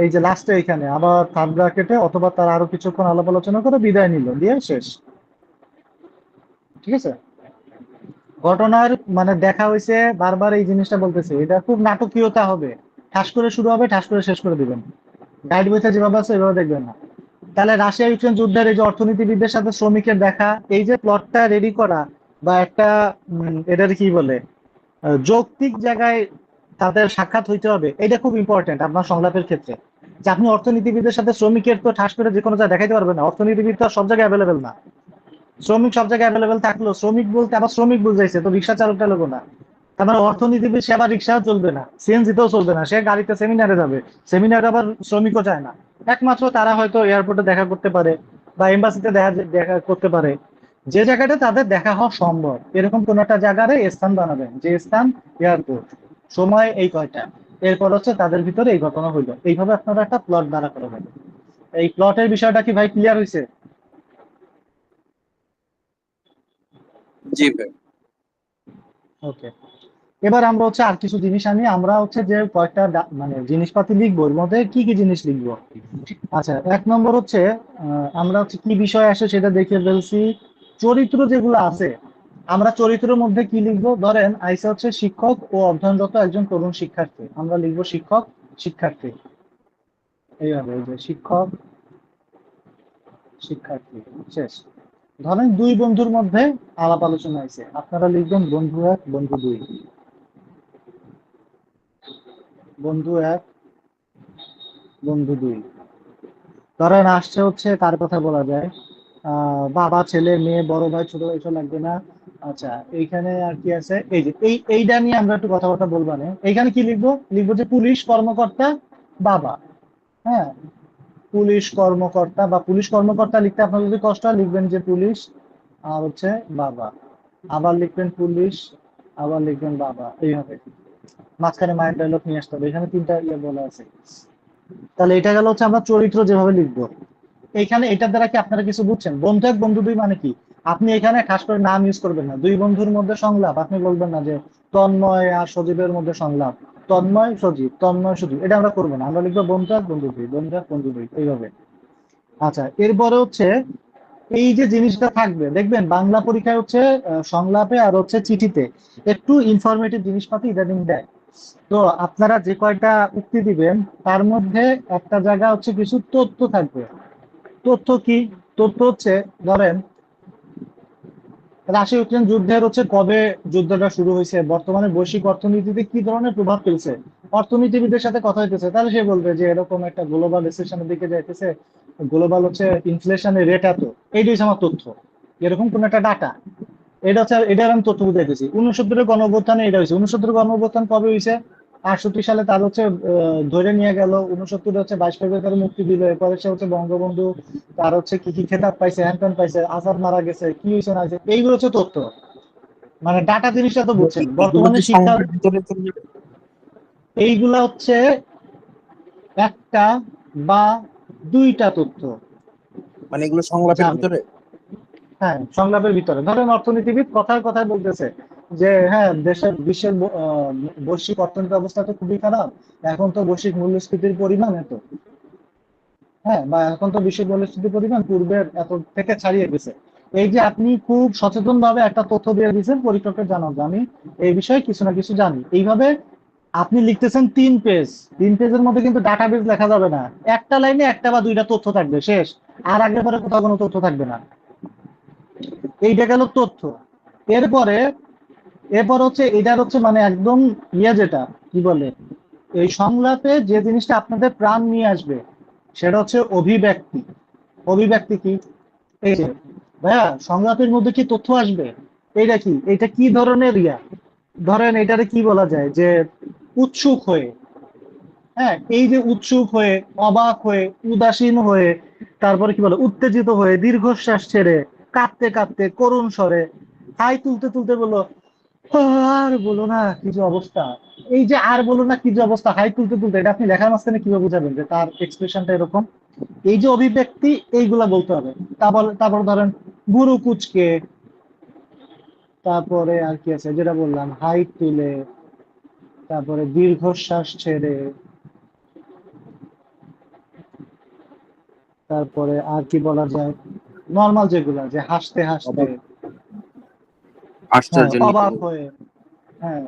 এই যে লাস্টে এখানে আবার থার্ড ব্র্যাকেটে অথবা তারা আরো কিছুক্ষণ আলাপ আলোচনা করে বিদায় নিল দিয়ে শেষ। ঠিক আছে, ঘটনার মানে দেখা হয়েছে, বারবার এই জিনিসটা বলতেছে, এটা খুব নাটকীয়তা হবে, ঠাস করে শুরু হবে, ঠাস করে শেষ করে দিবেন, গাইড বইতে যেভাবে আছে এভাবে দেখবেন না। তাহলে রাশিয়া ইউক্রেন যুদ্ধের এই যে অর্থনীতিবিদদের সাথে শ্রমিকের দেখা, এই যে প্লটটা রেডি করা, বা একটা এটার কি বলে যৌক্তিক জায়গায় তাদের সাক্ষাৎ হইতে হবে, এটা খুব ইম্পর্টেন্ট আপনার সংলাপের ক্ষেত্রে। যে আপনি অর্থনীতিবিদের সাথে শ্রমিকের তো ঠাস করে যে কোনো জায়গায় দেখাইতে পারবেন না, অর্থনীতিবিদ তো আর সব জায়গায় অ্যাভেলেবেল না। শ্রমিক সব জায়গায় অ্যাভেলেবেল থাকলো, শ্রমিক বলতে আবার শ্রমিক বুঝাইছে তো রিক্সা চালক টালকও না। তার মানে অর্থনীতিবিদ সে আবার রিক্সাও চলবে না, সিএনজিতেও চলবে না, সে গাড়িতে সেমিনারে যাবে, সেমিনারে আবার শ্রমিকও যায় না। একমাত্র তারা হয়তো এয়ারপোর্টে দেখা করতে পারে বা এম্বাসিতে দেখা করতে পারে, যে জায়গাটা তাদের দেখা হওয়া সম্ভব এরকম কোন একটা জায়গায় স্থান বানাবেন, যে স্থান এয়ারপোর্ট, সময় এই কয়টা, এরপর হচ্ছে তাদের ভিতরে এই ঘটনা হইলো, এইভাবে আপনারা একটা প্লট দাঁড়া করাবেন। এই প্লটের বিষয়টা কি ভাই ক্লিয়ার হয়েছে? জি ভাই। ওকে, এবার আমরা হচ্ছে আর কিছু জিনিস আনি, আমরা হচ্ছে যে কয়েকটা মানে জিনিসপাতি লিখবো, এর মধ্যে কি কি জিনিস লিখবো। আচ্ছা, 1 নম্বর হচ্ছে আমরা হচ্ছে কি বিষয় আসে সেটা দেখে ফেলছি। চরিত্র যেগুলো আছে, আমরা চরিত্রের মধ্যে কি লিখবো, ধরেন আইসা হচ্ছে শিক্ষক ও অধ্যয়নরত একজন তরুণ শিক্ষার্থী, আমরা লিখবো শিক্ষক শিক্ষার্থী, এইভাবে, এই যে শিক্ষক শিক্ষার্থী, শেষ। ধরেন দুই বন্ধুর মধ্যে আলাপ আলোচনা হয়েছে, আপনারা লিখবেন বন্ধু এক বন্ধু দুই, বন্ধু এক বন্ধু দুই। ধরেন আসছে হচ্ছে কার কথা বলা যায়, বাবা ছেলে মেয়ে বড় ভাই ছোট ভাই, এসব লাগবে না। আচ্ছা, এইখানে আর কি আছে, এই যে এইটা নিয়ে আমরা একটু কথাবার্তা বলবো না, এইখানে কি লিখবো, লিখবো যে পুলিশ কর্মকর্তা বাবা। হ্যাঁ, পুলিশ কর্মকর্তা, বা পুলিশ কর্মকর্তা লিখতে আপনার যদি কষ্ট হয় লিখবেন যে পুলিশ আর হচ্ছে বাবা, আবার লিখবেন পুলিশ, আবার লিখবেন বাবা, এইভাবে মাঝখানে মায়ের ডায়লগ নিয়ে আসতে হবে, এখানে 3টা ইয়ে বলা আছে। তাহলে এটা গেল হচ্ছে আমরা চরিত্র যেভাবে লিখবো। এইখানে এটার দ্বারা কি আপনারা কিছু বুঝছেন, বন্ধু এক বন্ধু দুই মানে কি, আপনি এখানে খাস করে নাম ইউজ করবেন না, দুই বন্ধুর মধ্যে সংলাপ আপনি বলবেন না যে তন্ময় আর সজীবের মধ্যে সংলাপ, তন্ময় সজীব, তন্ময় সজীব, এটা আমরা করবো না, আমরা লিখবো বন্ধু এক বন্ধু দুই, বন্ধু এক বন্ধু দুই, এইভাবে। আচ্ছা, এরপরে হচ্ছে এই যে জিনিসটা থাকবে, দেখবেন বাংলা পরীক্ষায় হচ্ছে সংলাপে আর হচ্ছে চিঠিতে একটু ইনফরমেটিভ জিনিসপাতি ইদানিং দেয়। তো আপনারা যে কয়টা উক্তি দিবেন তার মধ্যে একটা জায়গা হচ্ছে কিছু তথ্য থাকবে। তথ্য কি? তথ্য হচ্ছে ধরেন রাশিয়া ইউক্রেন যুদ্ধের হচ্ছে কবে যুদ্ধটা শুরু হয়েছে, বর্তমানে বৈশ্বিক অর্থনীতিতে কি ধরনের প্রভাব ফেলছে, অর্থনীতিবিদের সাথে কথা হইতেছে, তাহলে সে বলবে যে এরকম একটা গ্লোবাল রিসেশনের দিকে যাইতেছে, গ্লোবাল হচ্ছে ইনফ্লেশনের রেট এত, এইটাই হচ্ছে আমার তথ্য, এরকম কোন একটা ডাটা। এটা হচ্ছে, এটার আমি তথ্য বুঝাইতেছি। 69-এর গণঅভ্যুত্থানে এটা হয়েছে, 69-এর গণঅভ্যুত্থান কবে হয়েছে, 68 সালে তার হচ্ছে ধরে নিয়ে গেল, 69 হচ্ছে 22 ফেব্রুয়ারি তার মুক্তি দিল, এরপরে সে হচ্ছে বঙ্গবন্ধু তার হচ্ছে কি কি খেতাব পাইছে, হ্যান ত্যান পাইছে, আজাদ মারা গেছে, কি হয়েছে না হয়েছে, এইগুলো হচ্ছে তথ্য। মানে ডাটা জিনিসটা তো বুঝছেন, এগুলো বর্তমানে কি শিক্ষা সংখ্যার ভিতরে চলে যাবে? এইগুলা হচ্ছে একটা বা দুইটা তথ্য মানে এগুলো সংলাপের যাবে। ভিতরে? হ্যাঁ, সংলাপের ভিতরে ধরেন অর্থনীতিবিদ কথায় কথায় বলতেছে যে হ্যাঁ দেশের বিশ্বের বৈশ্বিক অর্থনৈতিক অবস্থা তো খুবই খারাপ, এখন তো বৈশ্বিক মূল্যস্ফীতির পরিমাণ এত, হ্যাঁ, বা এখন তো বৈশ্বিক মূল্যস্ফীতির পরিমাণ পূর্বের এত থেকে ছাড়িয়ে গেছে। এই যে আপনি খুব সচেতন ভাবে একটা তথ্য দিয়ে দিয়েছেন পরীক্ষককে জানান যে আমি এই বিষয়ে কিছু না কিছু জানি, এইভাবে আপনি লিখতেছেন 3 পেজ, 3 পেজের মধ্যে কিন্তু ডাটাবেজ লেখা যাবে না, একটা লাইনে একটা বা দুইটা তথ্য থাকবে, শেষ। আর আগে পরে কোথাও কোনো তথ্য থাকবে না। এইটা গেল তথ্য। এরপরে এরপর হচ্ছে এটার হচ্ছে মানে একদম যেটা কি বলে, এই সংলাপে যে জিনিসটা আপনাদের প্রাণ নিয়ে আসবে সেটা হচ্ছে অভিব্যক্তি। অভিব্যক্তি কি? এই যে ভাইয়া সংলাপের মধ্যে কি তথ্য আসবে, এইটা কি, এটা কি ধরনের ধরেন এটারে কি বলা যায় যে উৎসুক হয়ে, হ্যাঁ, এই যে উৎসুক হয়ে, অবাক হয়ে, উদাসীন হয়ে, তারপরে কি বলে উত্তেজিত হয়ে, দীর্ঘশ্বাস ছেড়ে, কাঁপতে কাঁপতে, করুণ স্বরে, হাই তুলতে তুলতে বললো, আর বলো না কি যে অবস্থা। এই যে আর বলো না কি যে অবস্থা, হাই তুলতে তুলতে, এটা আপনি লেখার মাঝখানে কিভাবে বুঝাবেন যে তার এক্সপ্রেশনটা এরকম? এই যে অভিব্যক্তি, এইগুলা বলতে হবে। তারপর ধরেন গুরু কুচকে, তারপরে আর কি আছে যেটা বললাম, হাই তুলে, তারপরে দীর্ঘশ্বাস ছেড়ে, তারপরে আর কি বলা যায়, নর্মাল যেগুলা, যে হাসতে হাসতে, অবাক, হ্যাঁ, আশ্চর্যান্বিত অবাক হয়ে। হয়ে, হ্যাঁ,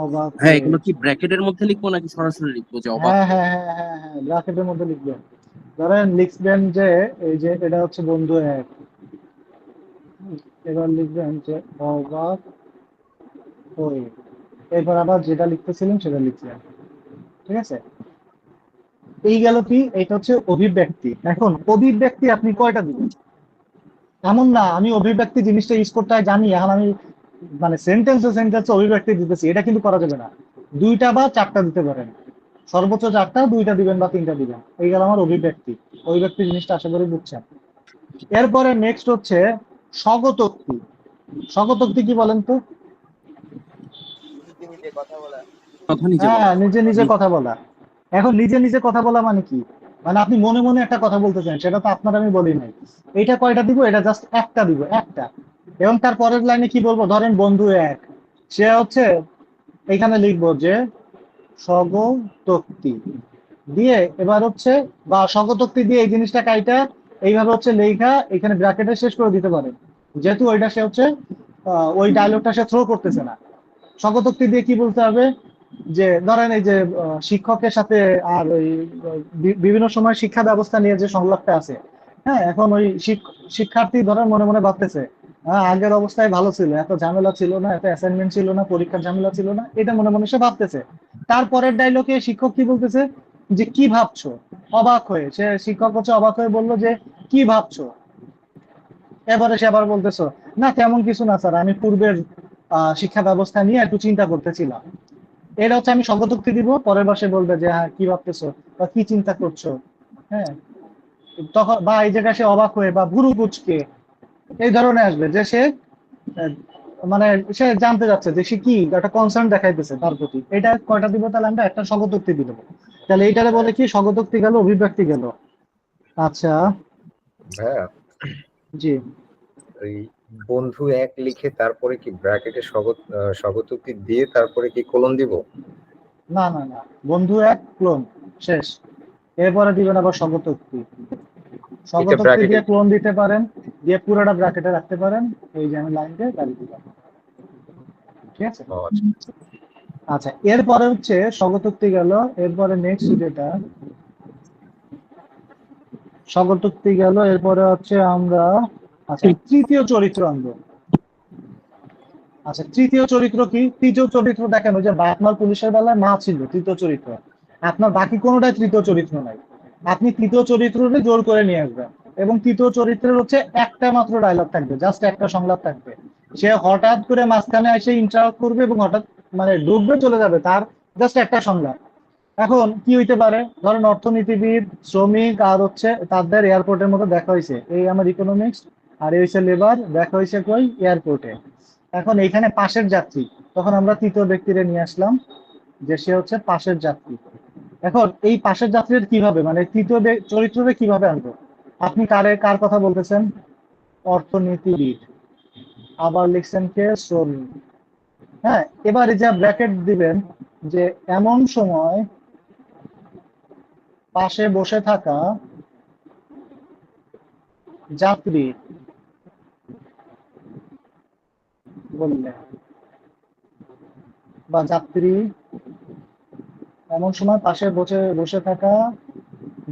অবাক হ্যাঁ, হয়ে, এগুলো কি ব্র্যাকেটের মধ্যে লিখবো নাকি সরাসরি লিখবো যে অবাক হ্যাঁ হয়ে? হ্যাঁ হ্যাঁ হ্যাঁ হ্যাঁ, ব্র্যাকেটের মধ্যে লিখবেন। ধরেন লিখবেন যে এই যে এটা হচ্ছে বন্ধু এক, এবার লিখবেন যে অবাক হয়ে, এরপর আবার যেটা লিখতেছিলেন সেটা লিখলেন, ঠিক আছে? এই গেল কি, এটা হচ্ছে অভিব্যক্তি। এখন অভিব্যক্তি আপনি কয়টা দিবেন? এমন না আমি অভিব্যক্তি জিনিসটা ইউজ করতে হয় জানি, এখন আমি মানে সেন্টেন্সে অভিব্যক্তি দিতেছি, এটা কিন্তু করা যাবে না। দুইটা বা চারটা দিতে পারেন, সর্বোচ্চ চারটা, দুইটা দিবেন বা তিনটা দিবেন। এই গেল আমার অভিব্যক্তি। অভিব্যক্তি জিনিসটা আশা করি বুঝছেন। এরপরে নেক্সট হচ্ছে স্বগতোক্তি। স্বগতোক্তি কি বলেন তো? কথা নিজে বলা। হ্যাঁ, নিজে নিজে কথা বলা। এখন নিজে নিজে কথা বলা মানে কি? মানে আপনি মনে মনে একটা কথা বলতে চান, সেটা তো আপনার আমি বলি নাই। এইটা কয়টা দিব? এটা জাস্ট একটা দিব, একটা। এবং তার পরের লাইনে কি বলবো, ধরেন বন্ধু এক, সে হচ্ছে এখানে লিখবো যে স্বগতোক্তি দিয়ে, এবার হচ্ছে বা স্বগতোক্তি দিয়ে এই জিনিসটা কাইটা এইভাবে হচ্ছে লেখা এখানে ব্র্যাকেটে শেষ করে দিতে পারেন, যেহেতু ওইটা সে হচ্ছে ওই ডায়লগটা সে থ্রো করতেছে না। স্বগতোক্তি দিয়ে কি বলতে হবে, যে ধরেন এই যে শিক্ষকের সাথে আর ওই বিভিন্ন সময় শিক্ষা ব্যবস্থা নিয়ে যে সংলাপটা আছে, হ্যাঁ, এখন ওই শিক্ষার্থী ধরেন মনে মনে ভাবতেছে, হ্যাঁ আগের অবস্থায় ভালো ছিল, এত ঝামেলা ছিল না, এত অ্যাসাইনমেন্ট ছিল না, পরীক্ষার ঝামেলা ছিল না, এটা মনে মনে সে ভাবতেছে। তারপরের ডায়লগে শিক্ষক কি বলতেছে, যে কি ভাবছো, অবাক হয়ে, সে শিক্ষক হচ্ছে অবাক হয়ে বললো যে কি ভাবছো। এবারে সে আবার বলতেছো, না তেমন কিছু না স্যার, আমি পূর্বের শিক্ষা ব্যবস্থা নিয়ে একটু চিন্তা করতেছিলাম। এটা হচ্ছে আমি স্বগতোক্তি দিব, পরের বার সে বলবে যে হ্যাঁ কি ভাবতেছো বা কি চিন্তা করছো, হ্যাঁ, তখন বা এই জায়গায় সে অবাক হয়ে বা ভুরু কুচকে এই ধরনের আসবে, যে সে আহ, মানে সে জানতে যাচ্ছে যে সে কি একটা কনসার্ন দেখাইতেছে তার প্রতি। এটা কয়টা দিব তাহলে, আমরা একটা স্বগতোক্তি দিব। তাহলে এইটারে বলে কি, স্বগতোক্তি গেল, অভিব্যক্তি গেল। আচ্ছা, ভাইয়া, জি। ওই বন্ধু এক লিখে তারপরে কি ব্র্যাকেটে স্বগতোক্তি দিয়ে তারপরে কি কোলন দিব? না না না, বন্ধু এক ক্লোন, শেষ। এরপরে দিবেন আবার স্বগতোক্তি। এটা স্বগতোক্তি ব্র্যাকেটে? দিয়ে ক্লোন দিতে পারেন, দিয়ে পুরোটা ব্র্যাকেটে রাখতে পারেন। এই যে আমি লাইন দিয়ে দাঁড়িয়ে দিলাম, ঠিক আছে? আচ্ছা, এরপরে হচ্ছে স্বগতোক্তি গেল, এরপরে নেক্সট যেটা স্বগতোক্তি গেল, এরপরে হচ্ছে আমরা, আচ্ছা, তৃতীয় চরিত্র আনবো। আচ্ছা, তৃতীয় চরিত্র কি? তৃতীয় চরিত্র দেখেন, ওই যে বাটমার পুলিশের বেলায় মা ছিল তৃতীয় চরিত্র, আপনার বাকি কোনোটাই তৃতীয় চরিত্র নাই। আপনি তৃতীয় চরিত্রকে জোর করে নিয়ে আসবেন, এবং তৃতীয় চরিত্রের হচ্ছে একটা মাত্র ডায়লগ থাকবে, জাস্ট একটা সংলাপ থাকবে। সে হঠাৎ করে মাঝখানে এসে ইন্টারাপ্ট করবে এবং হঠাৎ মানে ঢুকবে চলে যাবে, তার জাস্ট একটা সংলাপ। এখন কি হইতে পারে, ধরেন অর্থনীতিবিদ, শ্রমিক আর হচ্ছে তাদের এয়ারপোর্টের মধ্যে দেখা হয়েছে, এই আমার ইকোনমিক্স, আর এই হচ্ছে লেবার, দেখা হয়েছে কই, এয়ারপোর্টে। এখন এইখানে পাশের যাত্রী, তখন আমরা তৃতীয় ব্যক্তিরে নিয়ে আসলাম যে সে হচ্ছে পাশের যাত্রী। এখন এই পাশের যাত্রীর কিভাবে, মানে তৃতীয় চরিত্ররে কিভাবে আনবো? আপনি কার কথা বলতেছেন? অর্থনীতিবিদ। আবার লিখছেন কে? শ্রমিক। হ্যাঁ, এবার এই যে ব্র্যাকেট দিবেন যে এমন সময় পাশে বসে থাকা যাত্রী বললে বা যাত্রী, এমন সময় পাশে বসে বসে থাকা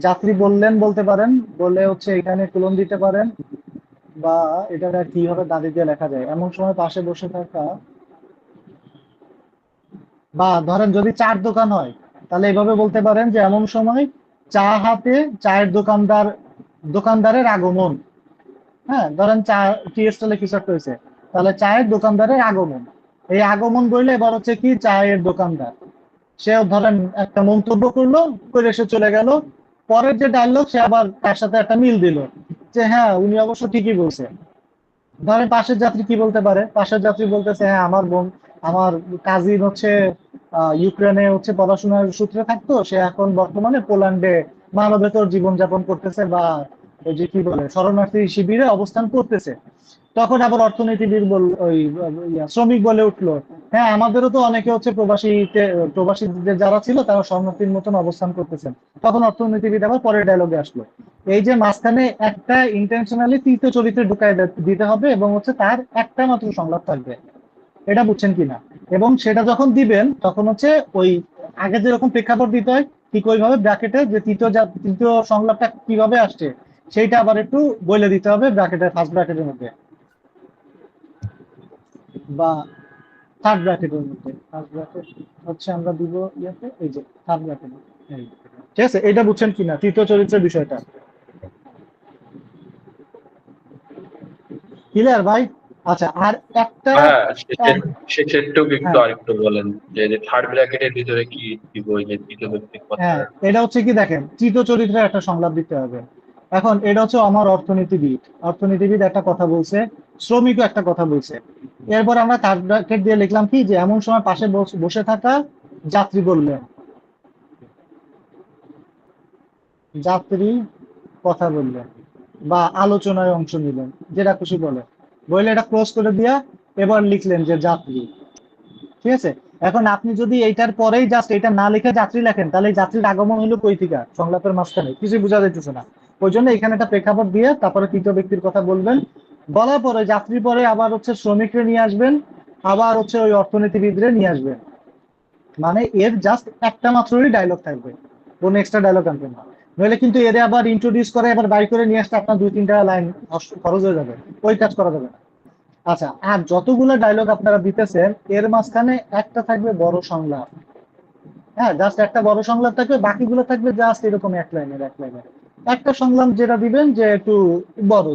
যাত্রী বললেন বলতে পারেন, বলে হচ্ছে এখানে কলম দিতে পারেন, বা এটা কিভাবে দাঁড়িয়ে দিয়ে লেখা যায়, এমন সময় পাশে বসে থাকা, বা ধরেন যদি চার দোকান হয় তাহলে এভাবে বলতে পারেন যে এমন সময় চা হাতে চায়ের দোকানদারের আগমন। হ্যাঁ, ধরেন চা টি স্টলে কিছু একটা হয়েছে, তাহলে চায়ের দোকানদারের আগমন। এই আগমন বললে এবার হচ্ছে কি চায়ের দোকানদার, সে ধরেন একটা মন্তব্য করলো, করে সে চলে গেল। পরের যে ডায়লগ সে আবার তার সাথে একটা মিল দিল যে হ্যাঁ উনি অবশ্য ঠিকই বলছে। ধরেন পাশের যাত্রী কি বলতে পারে? পাশের যাত্রী বলতেছে হ্যাঁ আমার কাজিন হচ্ছে ইউক্রেনে হচ্ছে পড়াশোনার সূত্রে থাকতো, সে এখন বর্তমানে পোল্যান্ডে মানবেতর জীবনযাপন করতেছে, বা ওই যে কি বলে শরণার্থী শিবিরে অবস্থান করতেছে। তখন আবার অর্থনীতিবিদ শ্রমিক বলে উঠলো হ্যাঁ আমাদেরও তো অনেকে হচ্ছে প্রবাসীদের যারা ছিল তারা শরণার্থীর মতন অবস্থান করতেছেন। তখন অর্থনীতিবিদ আবার পরের ডায়লগে আসলো। এই যে মাঝখানে একটা ইন্টেনশনালি তৃতীয় চরিত্রে ঢুকায় দিতে হবে এবং হচ্ছে তার একটা মাত্র সংলাপ থাকবে, এটা বুঝছেন কিনা? এবং সেটা যখন দিবেন তখন হচ্ছে ওই আগে যেরকম প্রেক্ষাপট দিতে হয় ঠিক ওইভাবে ব্র্যাকেটে যে তৃতীয় সংলাপটা কিভাবে আসছে সেইটা আবার একটু বলে দিতে হবে ব্র্যাকেটের ফার্স্ট ব্র্যাকেটের মধ্যে বা থার্ড ব্র্যাকেটের মধ্যে। ফার্স্ট ব্র্যাকেট হচ্ছে আমরা দিব ইয়াতে, এই যে থার্ড ব্র্যাকেট। ঠিক আছে, এটা বুঝছেন কিনা তৃতীয় চরিত্রের বিষয়টা? ক্লিয়ার ভাই? আচ্ছা, আর একটা হ্যাঁ, শেষের এক- শেষেরটুকু একটু হ্যাঁ আরেকটু বলেন, যে থার্ড ব্র্যাকেটের ভিতরে কি দিব, ওই যে তৃতীয় ব্যক্তির কথা। হ্যাঁ, এটা হচ্ছে কি দেখেন তৃতীয় চরিত্রের একটা সংলাপ দিতে হবে। এখন এটা হচ্ছে আমার অর্থনীতিবিদ একটা কথা বলছে, শ্রমিকও একটা কথা বলছে। এরপর আমরা থার্ড ব্র্যাকেট দিয়ে লিখলাম কি যে এমন সময় পাশে বসে থাকা যাত্রী বললেন, যাত্রী কথা বললেন বা আলোচনায় অংশ নিলেন, যেটা খুশি বলে বললে এটা ক্লোজ করে দিয়া এবার লিখলেন যে যাত্রী। ঠিক আছে, এখন আপনি যদি এইটার পরেই জাস্ট এটা না লিখে যাত্রী লেখেন তাহলে এই যাত্রীর আগমন হলো কই থেকে? সংলাপের মাঝখানে কিছু বোঝা যাইতেছে না। ওই জন্য এখানে একটা প্রেক্ষাপট দিয়ে তারপরে তৃতীয় ব্যক্তির কথা বলবেন, বলার পরে যাত্রী পরে আবার হচ্ছে শ্রমিকরে নিয়ে আসবেন, আবার হচ্ছে ওই অর্থনীতিবিদরে নিয়ে আসবেন। মানে এর জাস্ট একটা মাত্রই ডায়লগ থাকবে, কোনো এক্সট্রা ডায়লগ আনবেন না। নইলে কিন্তু এর আবার ইন্ট্রোডিউস করে আবার বাই করে নিয়ে আসতে আপনার 2-3টা লাইন খরচ হয়ে যাবে, ওই কাজ করা যাবে না। আচ্ছা, আর যতগুলো ডায়লগ আপনারা দিতেছেন এর মাঝখানে একটা থাকবে বড় সংলাপ। হ্যাঁ, জাস্ট একটা বড় সংলাপ থাকবে, বাকিগুলো থাকবে জাস্ট এরকম এক লাইনের। একটা সংলাপ যেটা দিবেন যে একটু বড়,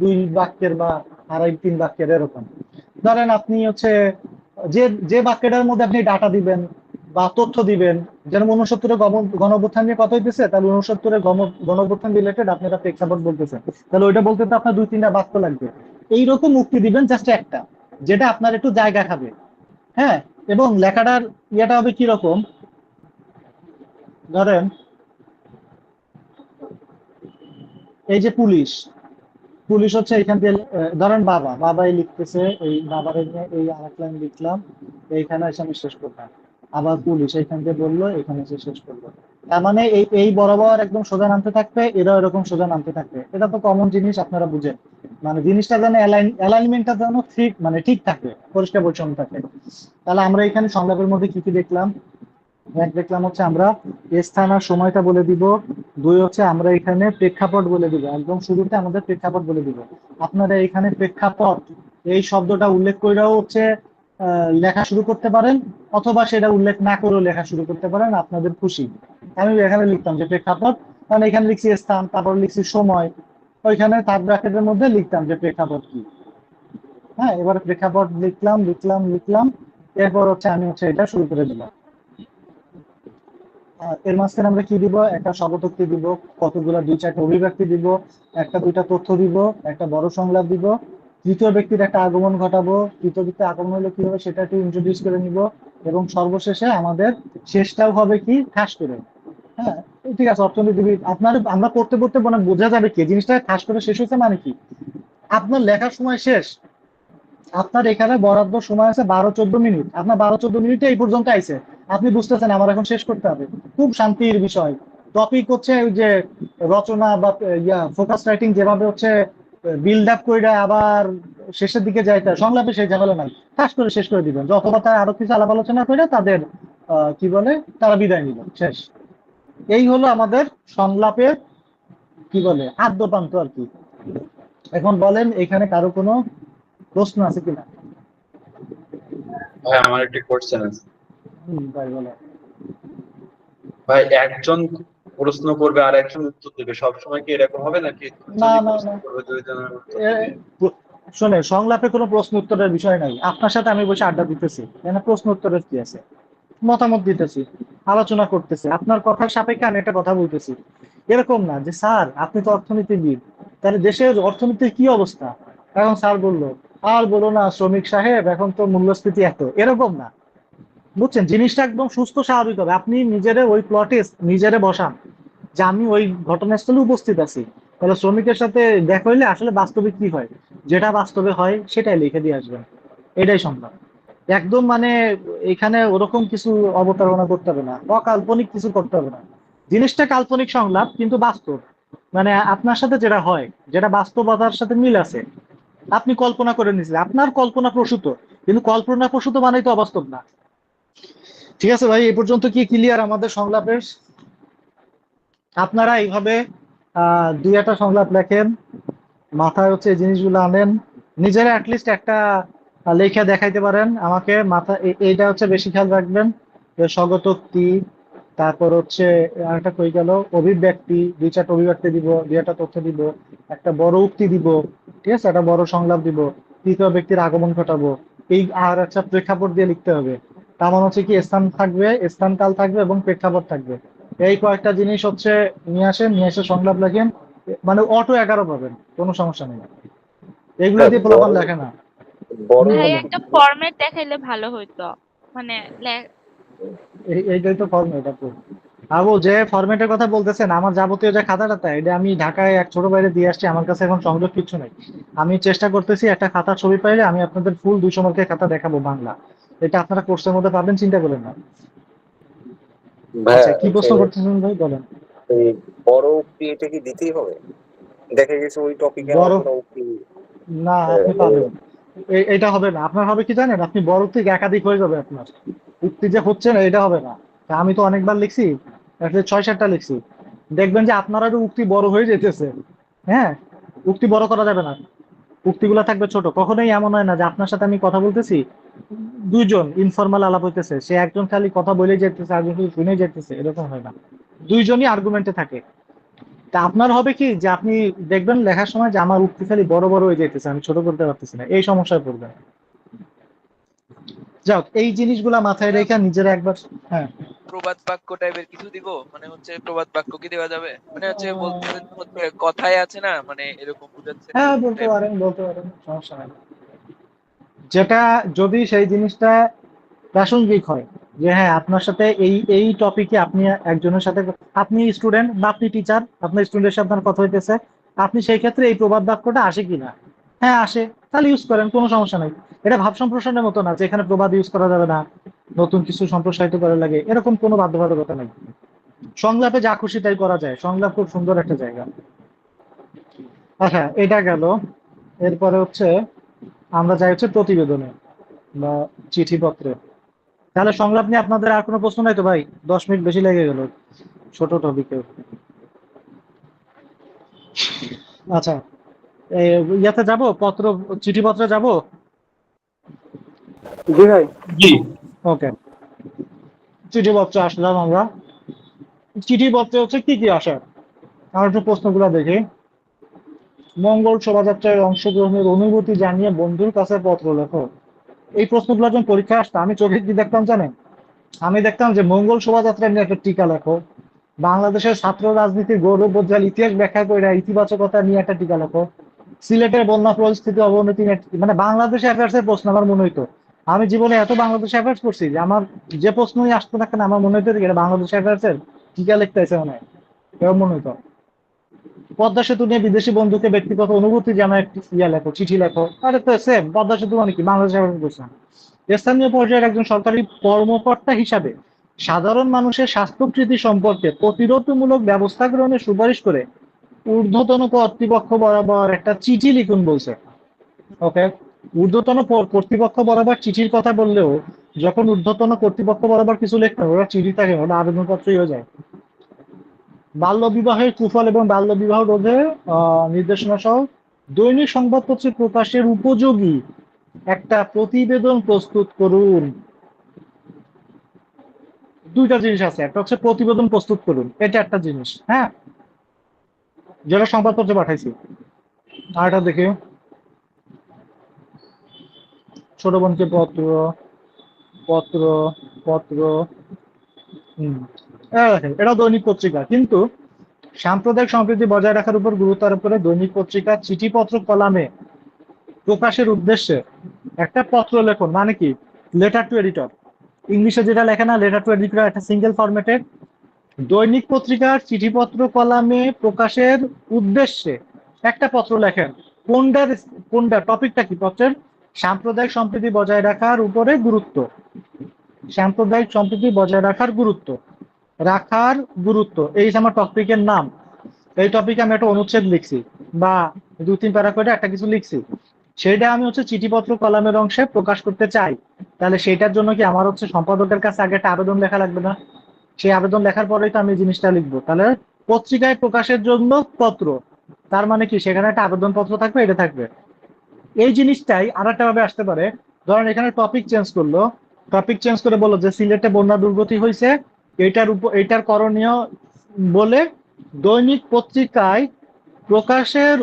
দুই বাক্যের বা 2.5-3 বাক্যের এরকম। ধরেন আপনি হচ্ছে যে যে বাক্যটার মধ্যে আপনি ডাটা দিবেন বা তথ্য দিবেন, যেমন 69-এর গণঅভ্যুত্থান নিয়ে কথা হইতেছে, তাহলে 69-এর গণঅভ্যুত্থান রিলেটেড আপনি একটা প্রেক্ষাপট বলতেছেন, তাহলে ওইটা বলতে তো আপনার 2-3টা বাক্য লাগবে। এইরকম উক্তি দিবেন জাস্ট একটা, যেটা আপনার একটু জায়গা খাবে। হ্যাঁ, এবং লেখাটার ইয়েটা হবে কিরকম? ধরেন এই যে পুলিশ পুলিশ হচ্ছে এখান থেকে ধরেন বাবাই লিখতেছে, এই বাবার নিয়ে এই আরেক লাইন লিখলাম, এইখানে এসে আমি শেষ করলাম। আবার পুলিশ এইখান থেকে বললো, এখানে এসে শেষ করলো। তার মানে এই এই বরাবর একদম সোজা নামতে থাকবে, এরা এরকম সোজা নামতে থাকবে। এটা তো কমন জিনিস, আপনারা বুঝেন। মানে জিনিসটা যেন অ্যালাইনমেন্টটা যেন ঠিক, মানে ঠিক থাকে, পরিষ্কার পরিচ্ছন্ন থাকে। তাহলে আমরা এখানে সংলাপের মধ্যে কি কি দেখলাম? এক দেখলাম হচ্ছে আমরা স্থান আর সময়টা বলে দিব। দুই হচ্ছে আমরা এখানে প্রেক্ষাপট বলে দিব, একদম শুরুতে আমাদের প্রেক্ষাপট বলে দিব। আপনারা এখানে প্রেক্ষাপট এই শব্দটা উল্লেখ করেও হচ্ছে লেখা শুরু করতে পারেন, অথবা সেটা উল্লেখ না করেও লেখা শুরু করতে পারেন, আপনাদের খুশি। আমি এখানে লিখতাম যে প্রেক্ষাপট, কারণ এখানে লিখছি স্থান, তারপর লিখছি সময়, ওইখানে থার্ড ব্র্যাকেটের মধ্যে লিখতাম যে প্রেক্ষাপট কি। হ্যাঁ, এবার প্রেক্ষাপট লিখলাম, এরপর হচ্ছে আমি হচ্ছে এটা শুরু করে দিলাম। এর মাঝখানে আমরা কি দিব? একটা শব্দোক্তি দিব, কতগুলা 2-4টা অভিব্যক্তি দিব, একটা দুইটা তথ্য দিব, একটা বড় সংলাপ দিব, তৃতীয় ব্যক্তির একটা আগমন ঘটাবো, তৃতীয় ব্যক্তির আগমন হলে কি হবে সেটা একটু ইন্ট্রোডিউস করে নিব, এবং সর্বশেষে আমাদের শেষটাও হবে কি ঠাস করে। হ্যাঁ, ঠিক আছে, অর্থনীতিবিদ আপনার আমরা পড়তে পড়তে মানে বোঝা যাবে কি জিনিসটা ঠাস করে শেষ হয়েছে মানে কি, আপনার লেখার সময় শেষ, আপনার এখানে বরাদ্দ সময় আছে 12-14 মিনিট, আপনার 12-14 মিনিটে এই পর্যন্ত আইছে, আপনি বুঝতেছেন আমার এখন শেষ করতে হবে, খুব শান্তির বিষয়। টপিক হচ্ছে ওই যে রচনা বা ফোকাস রাইটিং যেভাবে হচ্ছে বিল্ড আপ করে আবার শেষের দিকে যাইতে হয়, সংলাপে সেই ঝামেলা নাই, ঠাস করে শেষ করে দিবেন, অথবা তার আরো কিছু আলাপ আলোচনা করে তাদের কি বলে তারা বিদায় নিল, শেষ। এই হলো আমাদের সংলাপের কি বলে আদ্যপান্ত আর কি। এখন বলেন এখানে কারো কোনো প্রশ্ন আছে কিনা? ভাই আমার একটি কোশ্চেন আছে। ভাই বলো। ভাই একজন প্রশ্ন করবে আর একজন উত্তর দেবে, সবসময় কি এরকম হবে নাকি না দুজনই না প্রশ্ন না, করবে দুইজনের উত্তর এ, দিবে? শোনে সংলাপে কোনো প্রশ্ন উত্তরের বিষয় নাই, আপনার সাথে আমি বসে আড্ডা দিতেছি, এখানে প্রশ্ন উত্তরের কি আছে, মতামত দিতেছি, আলোচনা করতেছি, আপনার কথার সাপেক্ষে আমি একটা কথা বলতেছি। এরকম না যে স্যার আপনি তো অর্থনীতিবিদ, তাহলে দেশের অর্থনীতির কি অবস্থা, এখন স্যার বললো আর বলো না শ্রমিক সাহেব এখন তো মূল্যস্ফীতি এত, এরকম না, বুঝছেন, জিনিসটা একদম সুস্থ স্বাভাবিক হবে। আপনি নিজেরে ওই প্লটে নিজেরে বসান যে আমি ওই ঘটনাস্থলে উপস্থিত আছি, তাহলে শ্রমিকের সাথে দেখা হইলে আসলে বাস্তবে কি হয়, যেটা বাস্তবে হয় সেটাই লিখে দিয়ে আসবেন, এটাই সম্ভব। একদম মানে এখানে ওরকম কিছু অবতারণা করতে হবে না, অকাল্পনিক কিছু করতে হবে না, জিনিসটা কাল্পনিক সংলাপ কিন্তু বাস্তব, মানে আপনার সাথে যেটা হয়, যেটা বাস্তবতার সাথে মিল আছে, আপনি কল্পনা করে নিয়েছিলেন, আপনার কল্পনা প্রসূত, কিন্তু কল্পনা প্রসূত মানেই তো অবাস্তব না। ঠিক আছে ভাই, এই পর্যন্ত কি ক্লিয়ার আমাদের সংলাপের? আপনারা এইভাবে দুই একটা সংলাপ লেখেন, মাথায় হচ্ছে এই জিনিসগুলো আনেন, নিজেরা অ্যাটলিস্ট একটা লেখা দেখাইতে পারেন আমাকে, মাথা এইটা হচ্ছে বেশি খেয়াল রাখবেন যে স্বগতোক্তি, তারপর হচ্ছে আরেকটা কই গেল অভিব্যক্তি, দুই চারটা অভিব্যক্তি দিব, দুই একটা তথ্য দিব, একটা বড় উক্তি দিব, ঠিক আছে, একটা বড় সংলাপ দিব, তৃতীয় ব্যক্তির আগমন ঘটাবো, এই আর একটা প্রেক্ষাপট দিয়ে লিখতে হবে, তার মানে হচ্ছে কি স্থান থাকবে, স্থান কাল থাকবে এবং প্রেক্ষাপট থাকবে, এই কয়েকটা জিনিস হচ্ছে নিয়ে আসেন, নিয়ে এসে সংলাপ লেখেন, মানে অটো 11 পাবেন, কোনো সমস্যা নেই, এগুলো দিয়ে পোলাপান লেখে না। বড় ভাই বলেন, একটা ফরম্যাট দেখাইলে ভালো হইতো, মানে এইটাই তো ফর্মেট আপু। আবু যে ফরম্যাটের কথা বলতেছেন, আমার যাবতীয় যে খাতা টাতা এটা আমি ঢাকায় এক ছোট বাইরে দিয়ে আসছি, আমার কাছে এখন সংযোগ কিছু নাই, আমি চেষ্টা করতেছি একটা খাতার ছবি পাইলে আমি আপনাদের ফুল 200 মার্কের খাতা দেখাবো বাংলা, এটা আপনারা কোর্সের মধ্যে পাবেন, চিন্তা করেন না। আচ্ছা ভাইয়া, কি প্রশ্ন করতেছেন ভাই বলেন। এই বড় উক্তি এটা কি দিতেই হবে? দেখা গেছে ওই টপিকে আমার বড় কোনো উক্তি না, আপনি পাবেন, এটা হবে না, আপনার হবে কি জানেন, আপনি বড় থেকে একাধিক হয়ে যাবে আপনার, উক্তি যে হচ্ছে না এটা হবে না। তা আমি তো অনেকবার লিখছি, আসলে 6-7টা লিখছি, দেখবেন যে আপনারও উক্তি বড় হয়ে যেতেছে। হ্যাঁ, উক্তি বড় করা যাবে না, উক্তিগুলা থাকবে ছোট, কখনোই এমন হয় না যে আপনার সাথে আমি কথা বলতেছি, দুইজন ইনফর্মাল আলাপ হইতেছে, সে একজন খালি কথা বলে যেতেছে একজন শুধু শুনে যেতেছে, এরকম হয় না, দুইজনই আর্গুমেন্টে থাকে। তা আপনার হবে কি যে আপনি দেখবেন লেখার সময় যে আমার উক্তি খালি বড় বড় হয়ে যেতেছে, আমি ছোট করতে পারতেছি না, এই সমস্যায় পড়বেন। যাক, এই জিনিসগুলা মাথায় রেখে নিজেরা একবার। হ্যাঁ, প্রবাদ বাক্য টাইপের কিছু দিব, মানে হচ্ছে প্রবাদ বাক্য কি দেওয়া যাবে, মানে হচ্ছে বলতেছেন হচ্ছে কথায় আছে না, মানে এরকম বুঝাচ্ছে হ্যাঁ এরকম বলতে টাইপ। পারেন, বলতে পারেন, সমস্যা নেই, যেটা যদি সেই জিনিসটা প্রাসঙ্গিক হয়, যে হ্যাঁ আপনার সাথে এই এই টপিকে আপনি একজনের সাথে, আপনি স্টুডেন্ট বা আপনি টিচার, আপনার স্টুডেন্টের সাথে আপনার কথা হইতেছে, আপনি সেই ক্ষেত্রে এই প্রবাদ বাক্যটা আসে কিনা, হ্যাঁ আসে, তাহলে ইউজ করেন, কোনো সমস্যা নাই। এটা ভাব সম্প্রসারণের মতো না যে এখানে প্রবাদ ইউজ করা যাবে না, নতুন কিছু সম্প্রসারিত করা লাগে, এরকম কোনো বাধ্যবাধকতা নাই, সংলাপে যা খুশি তাই করা যায়, সংলাপ খুব সুন্দর একটা জায়গা। আচ্ছা এটা গেল, এরপরে হচ্ছে আমরা যাই হচ্ছে প্রতিবেদনে বা চিঠিপত্রে। তাহলে সংলাপ নিয়ে আপনাদের আর কোনো প্রশ্ন নাই তো ভাই? 10 মিনিট বেশি লেগে গেল ছোট টপিকে। আচ্ছা, ইয়াতে যাব, চিঠিপত্রে যাব। জি ভাই। জি। ওকে, চিঠিপত্রে আসলাম আমরা। চিঠিপত্রে হচ্ছে কি কি আসে, আমরা একটু প্রশ্নগুলো দেখি। মঙ্গল শোভাযাত্রায় অংশগ্রহণের অনুভূতি জানিয়ে বন্ধুর কাছে পত্র লেখো। এই প্রশ্নগুলো যখন পরীক্ষা আসতো আমি চোখে কি দেখতাম জানেন, আমি দেখতাম যে মঙ্গল শোভাযাত্রা নিয়ে একটা টিকা লেখো, বাংলাদেশের ছাত্র রাজনীতির গৌরবোজ্জ্বল ইতিহাস ব্যাখ্যা করে ইতিবাচকতা নিয়ে একটা টিকা লেখো, সিলেটের বন্যা পরিস্থিতি অবনতি মানে বাংলাদেশ অ্যাফেয়ার্সের প্রশ্ন আমার মনে হইতো, আমি জীবনে এত বাংলাদেশ অ্যাফেয়ার্স করছি যে আমার যে প্রশ্নই আসতো না কেন আমার মনে হইতো যে এটা বাংলাদেশ অ্যাফেয়ার্সের টিকা লিখতে আছে মনে হয়, এরকম মনে হইতো। পদ্মা সেতু নিয়ে বিদেশি বন্ধুকে ব্যক্তিগত অনুভূতি জানা একটি লেখো, চিঠি লেখো, আরে তো সেম, পদ্মা সেতু মানে কি বাংলাদেশ অ্যাফেয়ার্স প্রশ্ন। স্থানীয় পর্যায়ের একজন সরকারি কর্মকর্তা হিসাবে সাধারণ মানুষের স্বাস্থ্যকৃতি সম্পর্কে প্রতিরোধমূলক ব্যবস্থা গ্রহণের সুপারিশ করে ঊর্ধ্বতন কর্তৃপক্ষ বরাবর একটা চিঠি লিখুন বলছে। ওকে, ঊর্ধ্বতন কর্তৃপক্ষ বরাবর চিঠির কথা বললেও যখন ঊর্ধ্বতন কর্তৃপক্ষ বরাবর কিছু লিখতে হবে, ওরা চিঠি থাকে, ওটা আবেদনপত্রই হয়ে যায়। বাল্য বিবাহের কুফল এবং বাল্য বিবাহ রোধে নির্দেশনা সহ দৈনিক সংবাদপত্র প্রকাশের উপযোগী একটা প্রতিবেদন প্রস্তুত করুন। দুইটা জিনিস আছে, একটা হচ্ছে প্রতিবেদন প্রস্তুত করুন, এটা একটা জিনিস, হ্যাঁ, যেটা সংবাদপত্রে পাঠাইছি। আর এটা দেখি, ছোট বোনকে পত্র পত্র পত্র দেখেন, এটা দৈনিক পত্রিকা, কিন্তু সাম্প্রদায়িক সম্প্রীতি বজায় রাখার উপর গুরুত্ব আরোপ করে দৈনিক পত্রিকা চিঠিপত্র কলামে প্রকাশের উদ্দেশ্যে একটা পত্র লেখন, মানে কি লেটার টু এডিটর, ইংলিশে যেটা লেখে না লেটার টু এডিটর, একটা সিঙ্গেল ফরম্যাটে দৈনিক পত্রিকার চিঠিপত্র কলামে প্রকাশের উদ্দেশ্যে একটা পত্র লেখেন। কোনটা টপিকটা কি পত্রের? সাম্প্রদায়িক সম্প্রীতি বজায় রাখার উপরে গুরুত্ব, সাম্প্রদায়িক সম্প্রীতি বজায় রাখার গুরুত্ব, এই আমার টপিকের নাম। এই টপিকে আমি একটা অনুচ্ছেদ লিখছি বা 2-3 প্যারা করে একটা কিছু লিখছি, সেটা আমি হচ্ছে চিঠিপত্র কলামের অংশে প্রকাশ করতে চাই, তাহলে সেটার জন্য কি আমার হচ্ছে সম্পাদকের কাছে আগে একটা আবেদন লেখা লাগবে না? সেই আবেদন লেখার পরেই তো আমি জিনিসটা লিখবো। তাহলে পত্রিকায় প্রকাশের জন্য পত্র, তার মানে কি সেখানে একটা আবেদন পত্র থাকবে, এটা থাকবে। এই জিনিসটাই আর একটা ভাবে আসতে পারে, ধরেন এখানে টপিক চেঞ্জ করে বললো যে সিলেটে বন্যা দুর্গতি হয়েছে, এটার করণীয় বলে দৈনিক পত্রিকায় প্রকাশের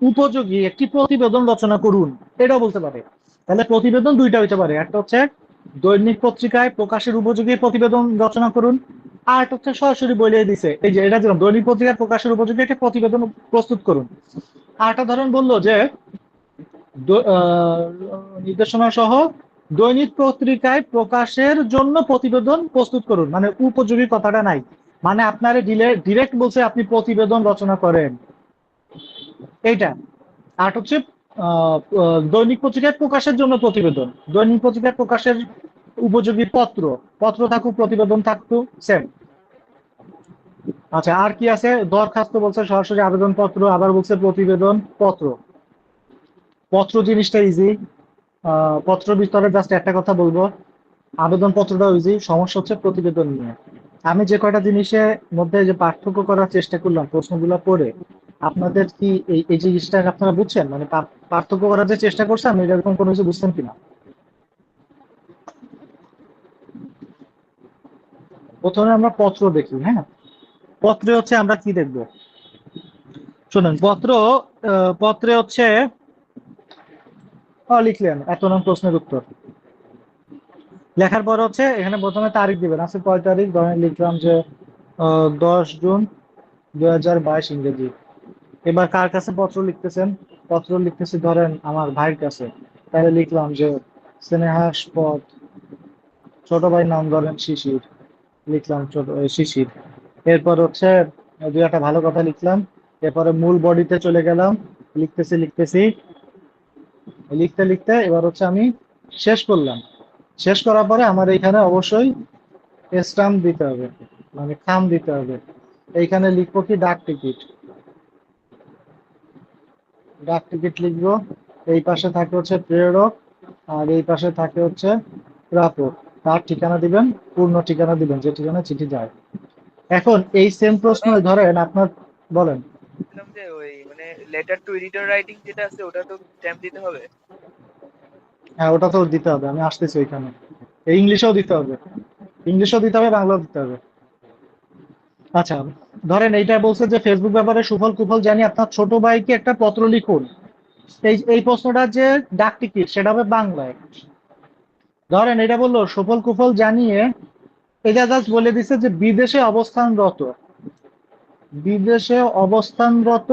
উপযোগী একটি প্রতিবেদন রচনা করুন, এটাও বলতে পারে। তাহলে প্রতিবেদন দুইটা হইতে পারে, একটা হচ্ছে দৈনিক পত্রিকায় প্রকাশের উপযোগী প্রতিবেদন রচনা করুন, আর একটা হচ্ছে সরাসরি বলে দিছে এই যে এটা দিলাম দৈনিক পত্রিকায় প্রকাশের উপযোগী একটা প্রতিবেদন প্রস্তুত করুন। আরেকটা ধরেন বললো যে নির্দেশনা সহ দৈনিক পত্রিকায় প্রকাশের জন্য প্রতিবেদন প্রস্তুত করুন, মানে উপযোগী কথাটা নাই, মানে আপনার ডিরেক্ট বলছে আপনি প্রতিবেদন রচনা করেন এইটা। আর হচ্ছে দৈনিক পত্রিকায় প্রকাশের জন্য প্রতিবেদন, দৈনিক পত্রিকায় প্রকাশের উপযোগী পত্র থাকুক, প্রতিবেদন থাকুক, সেম। আচ্ছা, আর কি আছে? দরখাস্ত বলছে সরাসরি আবেদন পত্র, আবার বলছে প্রতিবেদন পত্র জিনিসটা ইজি। পত্র বিস্তরে জাস্ট একটা কথা বলবো, আবেদন পত্রটাও ইজি, সমস্যা হচ্ছে প্রতিবেদন নিয়ে। আমি যে কয়টা জিনিসের মধ্যে যে পার্থক্য করার চেষ্টা করলাম প্রশ্নগুলো পড়ে, আপনাদের কি এই জিনিসটা আপনারা বুঝছেন? মানে পার্থক্য করার যে চেষ্টা করছেন, আপনি এরকম কোনো কিছু বুঝছেন কিনা? প্রথমে আমরা পত্র দেখি, হ্যাঁ, পত্রে হচ্ছে আমরা কি দেখব শুনুন। পত্রে হচ্ছে লিখলেন 1 নং প্রশ্নের উত্তর, লেখার পর হচ্ছে এখানে প্রথমে তারিখ দিবেন, আছে কয় তারিখ, ধরেন লিখলাম যে 10 জুন 2022 ইংরেজি। এবার কার কাছে পত্র লিখতেছেন? পত্র লিখতেছি ধরেন আমার ভাইয়ের কাছে, তাহলে লিখলাম যে স্নেহাস্পদ, ছোট ভাই নাম ধরেন শিশির, লিখলাম শিশির। এরপর হচ্ছে 2 একটা ভালো কথা লিখলাম, এরপরে মূল বডিতে চলে গেলাম, লিখতে লিখতে এবার হচ্ছে আমি শেষ করলাম। শেষ করার পরে আমার এইখানে অবশ্যই স্ট্যাম্প দিতে হবে, মানে খাম দিতে হবে। এইখানে লিখবো কি ডাক টিকিট লিখবো। এই পাশে থাকে হচ্ছে প্রেরক, আর এই পাশে থাকে হচ্ছে প্রাপক। তার ঠিকানা দিবেন, পূর্ণ ঠিকানা দিবেন, যে ঠিকানা চিঠি যায়। এখন এই সেম প্রশ্ন ধরেন আপনার, বলেন। বলছিলাম যে ওই মানে লেটার টু এডিটর রাইটিং যেটা আছে ওটা তো স্ট্যাম্প দিতে হবে। হ্যাঁ, ওটা তো দিতে হবে, আমি আসতেছি ওইখানে। ইংলিশেও দিতে হবে, বাংলাও দিতে হবে। আচ্ছা, ধরেন এইটা বলছে যে ফেসবুক ব্যাপারে সুফল কুফল জানি আপনার ছোট ভাইকে একটা পত্র লিখুন। এই প্রশ্নটা যে ডাক টিকিট, সেটা হবে বাংলায়। ধরেন এটা বললো সুফল কুফল জানিয়ে, এটা জাস্ট বলে দিচ্ছে যে বিদেশে অবস্থানরত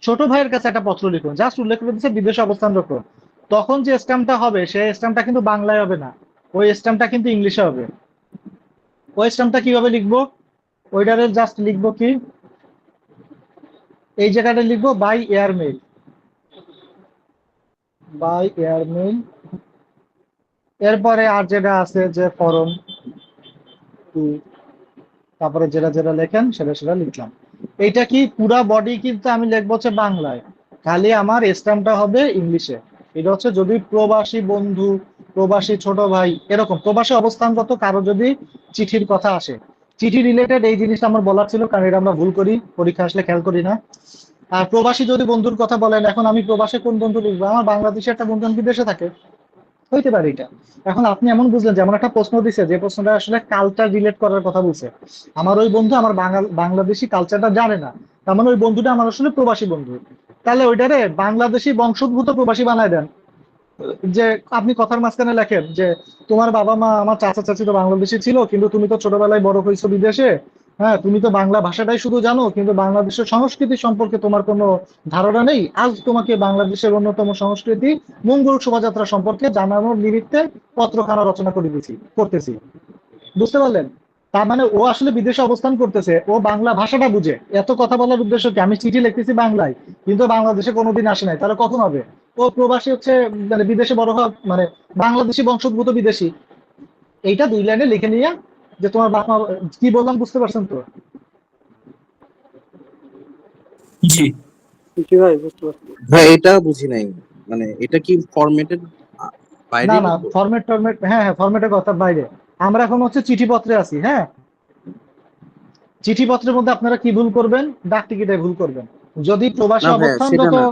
ছোট ভাইয়ের কাছে একটা পত্র লিখুন, জাস্ট উল্লেখ করে দিচ্ছে বিদেশে অবস্থানরত। তখন যে স্ট্যাম্পটা হবে সেই স্ট্যাম্পটা কিন্তু বাংলায় হবে না, ওই স্ট্যাম্পটা কিন্তু ইংলিশে হবে। ওই স্ট্যাম্পটা কিভাবে লিখবো? ওইটারে জাস্ট লিখবো কি, এই জায়গাটা লিখবো বাই এয়ারমেল, বাই এয়ারমেল। এরপরে আর যেটা আছে যে ফরম, তারপরে যেটা যেটা লেখেন সেটা সেটা লিখলাম। এইটা কি পুরা বডি কিন্তু আমি লিখবো হচ্ছে বাংলায়, খালি আমার স্ট্যাম্পটা হবে ইংলিশে। এটা হচ্ছে যদি প্রবাসী বন্ধু, প্রবাসী ছোট ভাই, এরকম প্রবাসী অবস্থানগত কারো যদি চিঠির কথা আসে, চিঠি রিলেটেড এই জিনিসটা আমার বলার ছিল, কারণ এটা আমরা ভুল করি, পরীক্ষা আসলে খেয়াল করি না। আর প্রবাসী যদি বন্ধুর কথা বলেন, এখন আমি প্রবাসে কোন বন্ধু লিখবো? আমার বাংলাদেশে একটা বন্ধু বিদেশে থাকে, হইতে পারে এটা। এখন আপনি এমন বুঝলেন যেমন একটা প্রশ্ন দিছে, যে প্রশ্নটা আসলে কালচার রিলেট করার কথা বলছে। আমার ওই বন্ধু আমার বাংলাদেশি কালচারটা জানে না, তার মানে ওই বন্ধুটা আমার আসলে প্রবাসী বন্ধু। তাহলে ওইটারে বাংলাদেশি বংশোদ্ভূত প্রবাসী বানায় দেন। যে আপনি কথার মাঝখানে লেখেন যে তোমার বাবা মা আমার চাচা চাচি তো বাংলাদেশি ছিল, কিন্তু তুমি তো ছোটবেলায় বড় হয়েছো বিদেশে, হ্যাঁ তুমি তো বাংলা ভাষাটাই শুধু জানো, কিন্তু বাংলাদেশের সংস্কৃতি সম্পর্কে তোমার কোনো ধারণা নেই। আজ তোমাকে বাংলাদেশের অন্যতম সংস্কৃতি মঙ্গল শোভাযাত্রা সম্পর্কে জানানোর নিমিত্তে পত্রখানা রচনা করতেছি। বুঝতে পারলেন? তার মানে ও আসলে বিদেশে অবস্থান করতেছে, ও বাংলা ভাষাটা বুঝে। এত কথা বলার উদ্দেশ্য কি? আমি চিঠি লিখতেছি বাংলায়, কিন্তু বাংলাদেশে কোনোদিন আসে নাই, তাহলে কখন হবে? ও প্রবাসী হচ্ছে, মানে বিদেশে বড় হওয়া, মানে বাংলাদেশি বংশোদ্ভূত বিদেশি। এইটা 2 লাইনে লিখে নিয়ে, যে তোমার বাপ মা, কি বললাম বুঝতে পারছেন তো? জি। জি ভাই, বুঝতে পারছি। ভাই এটা বুঝি নাই, মানে এটা কি ফরম্যাটের বাইরে না না, লিখবো? ফরম্যাট, হ্যাঁ হ্যাঁ, ফরম্যাটের কথা বাইরে। আমরা এখন হচ্ছে চিঠিপত্রে আছি, হ্যাঁ। চিঠিপত্রের মধ্যে আপনারা কি ভুল করবেন? ডাক টিকিটে ভুল করবেন। যদি প্রবাসী না ভাইয়া সেটা অবস্থানরত, না,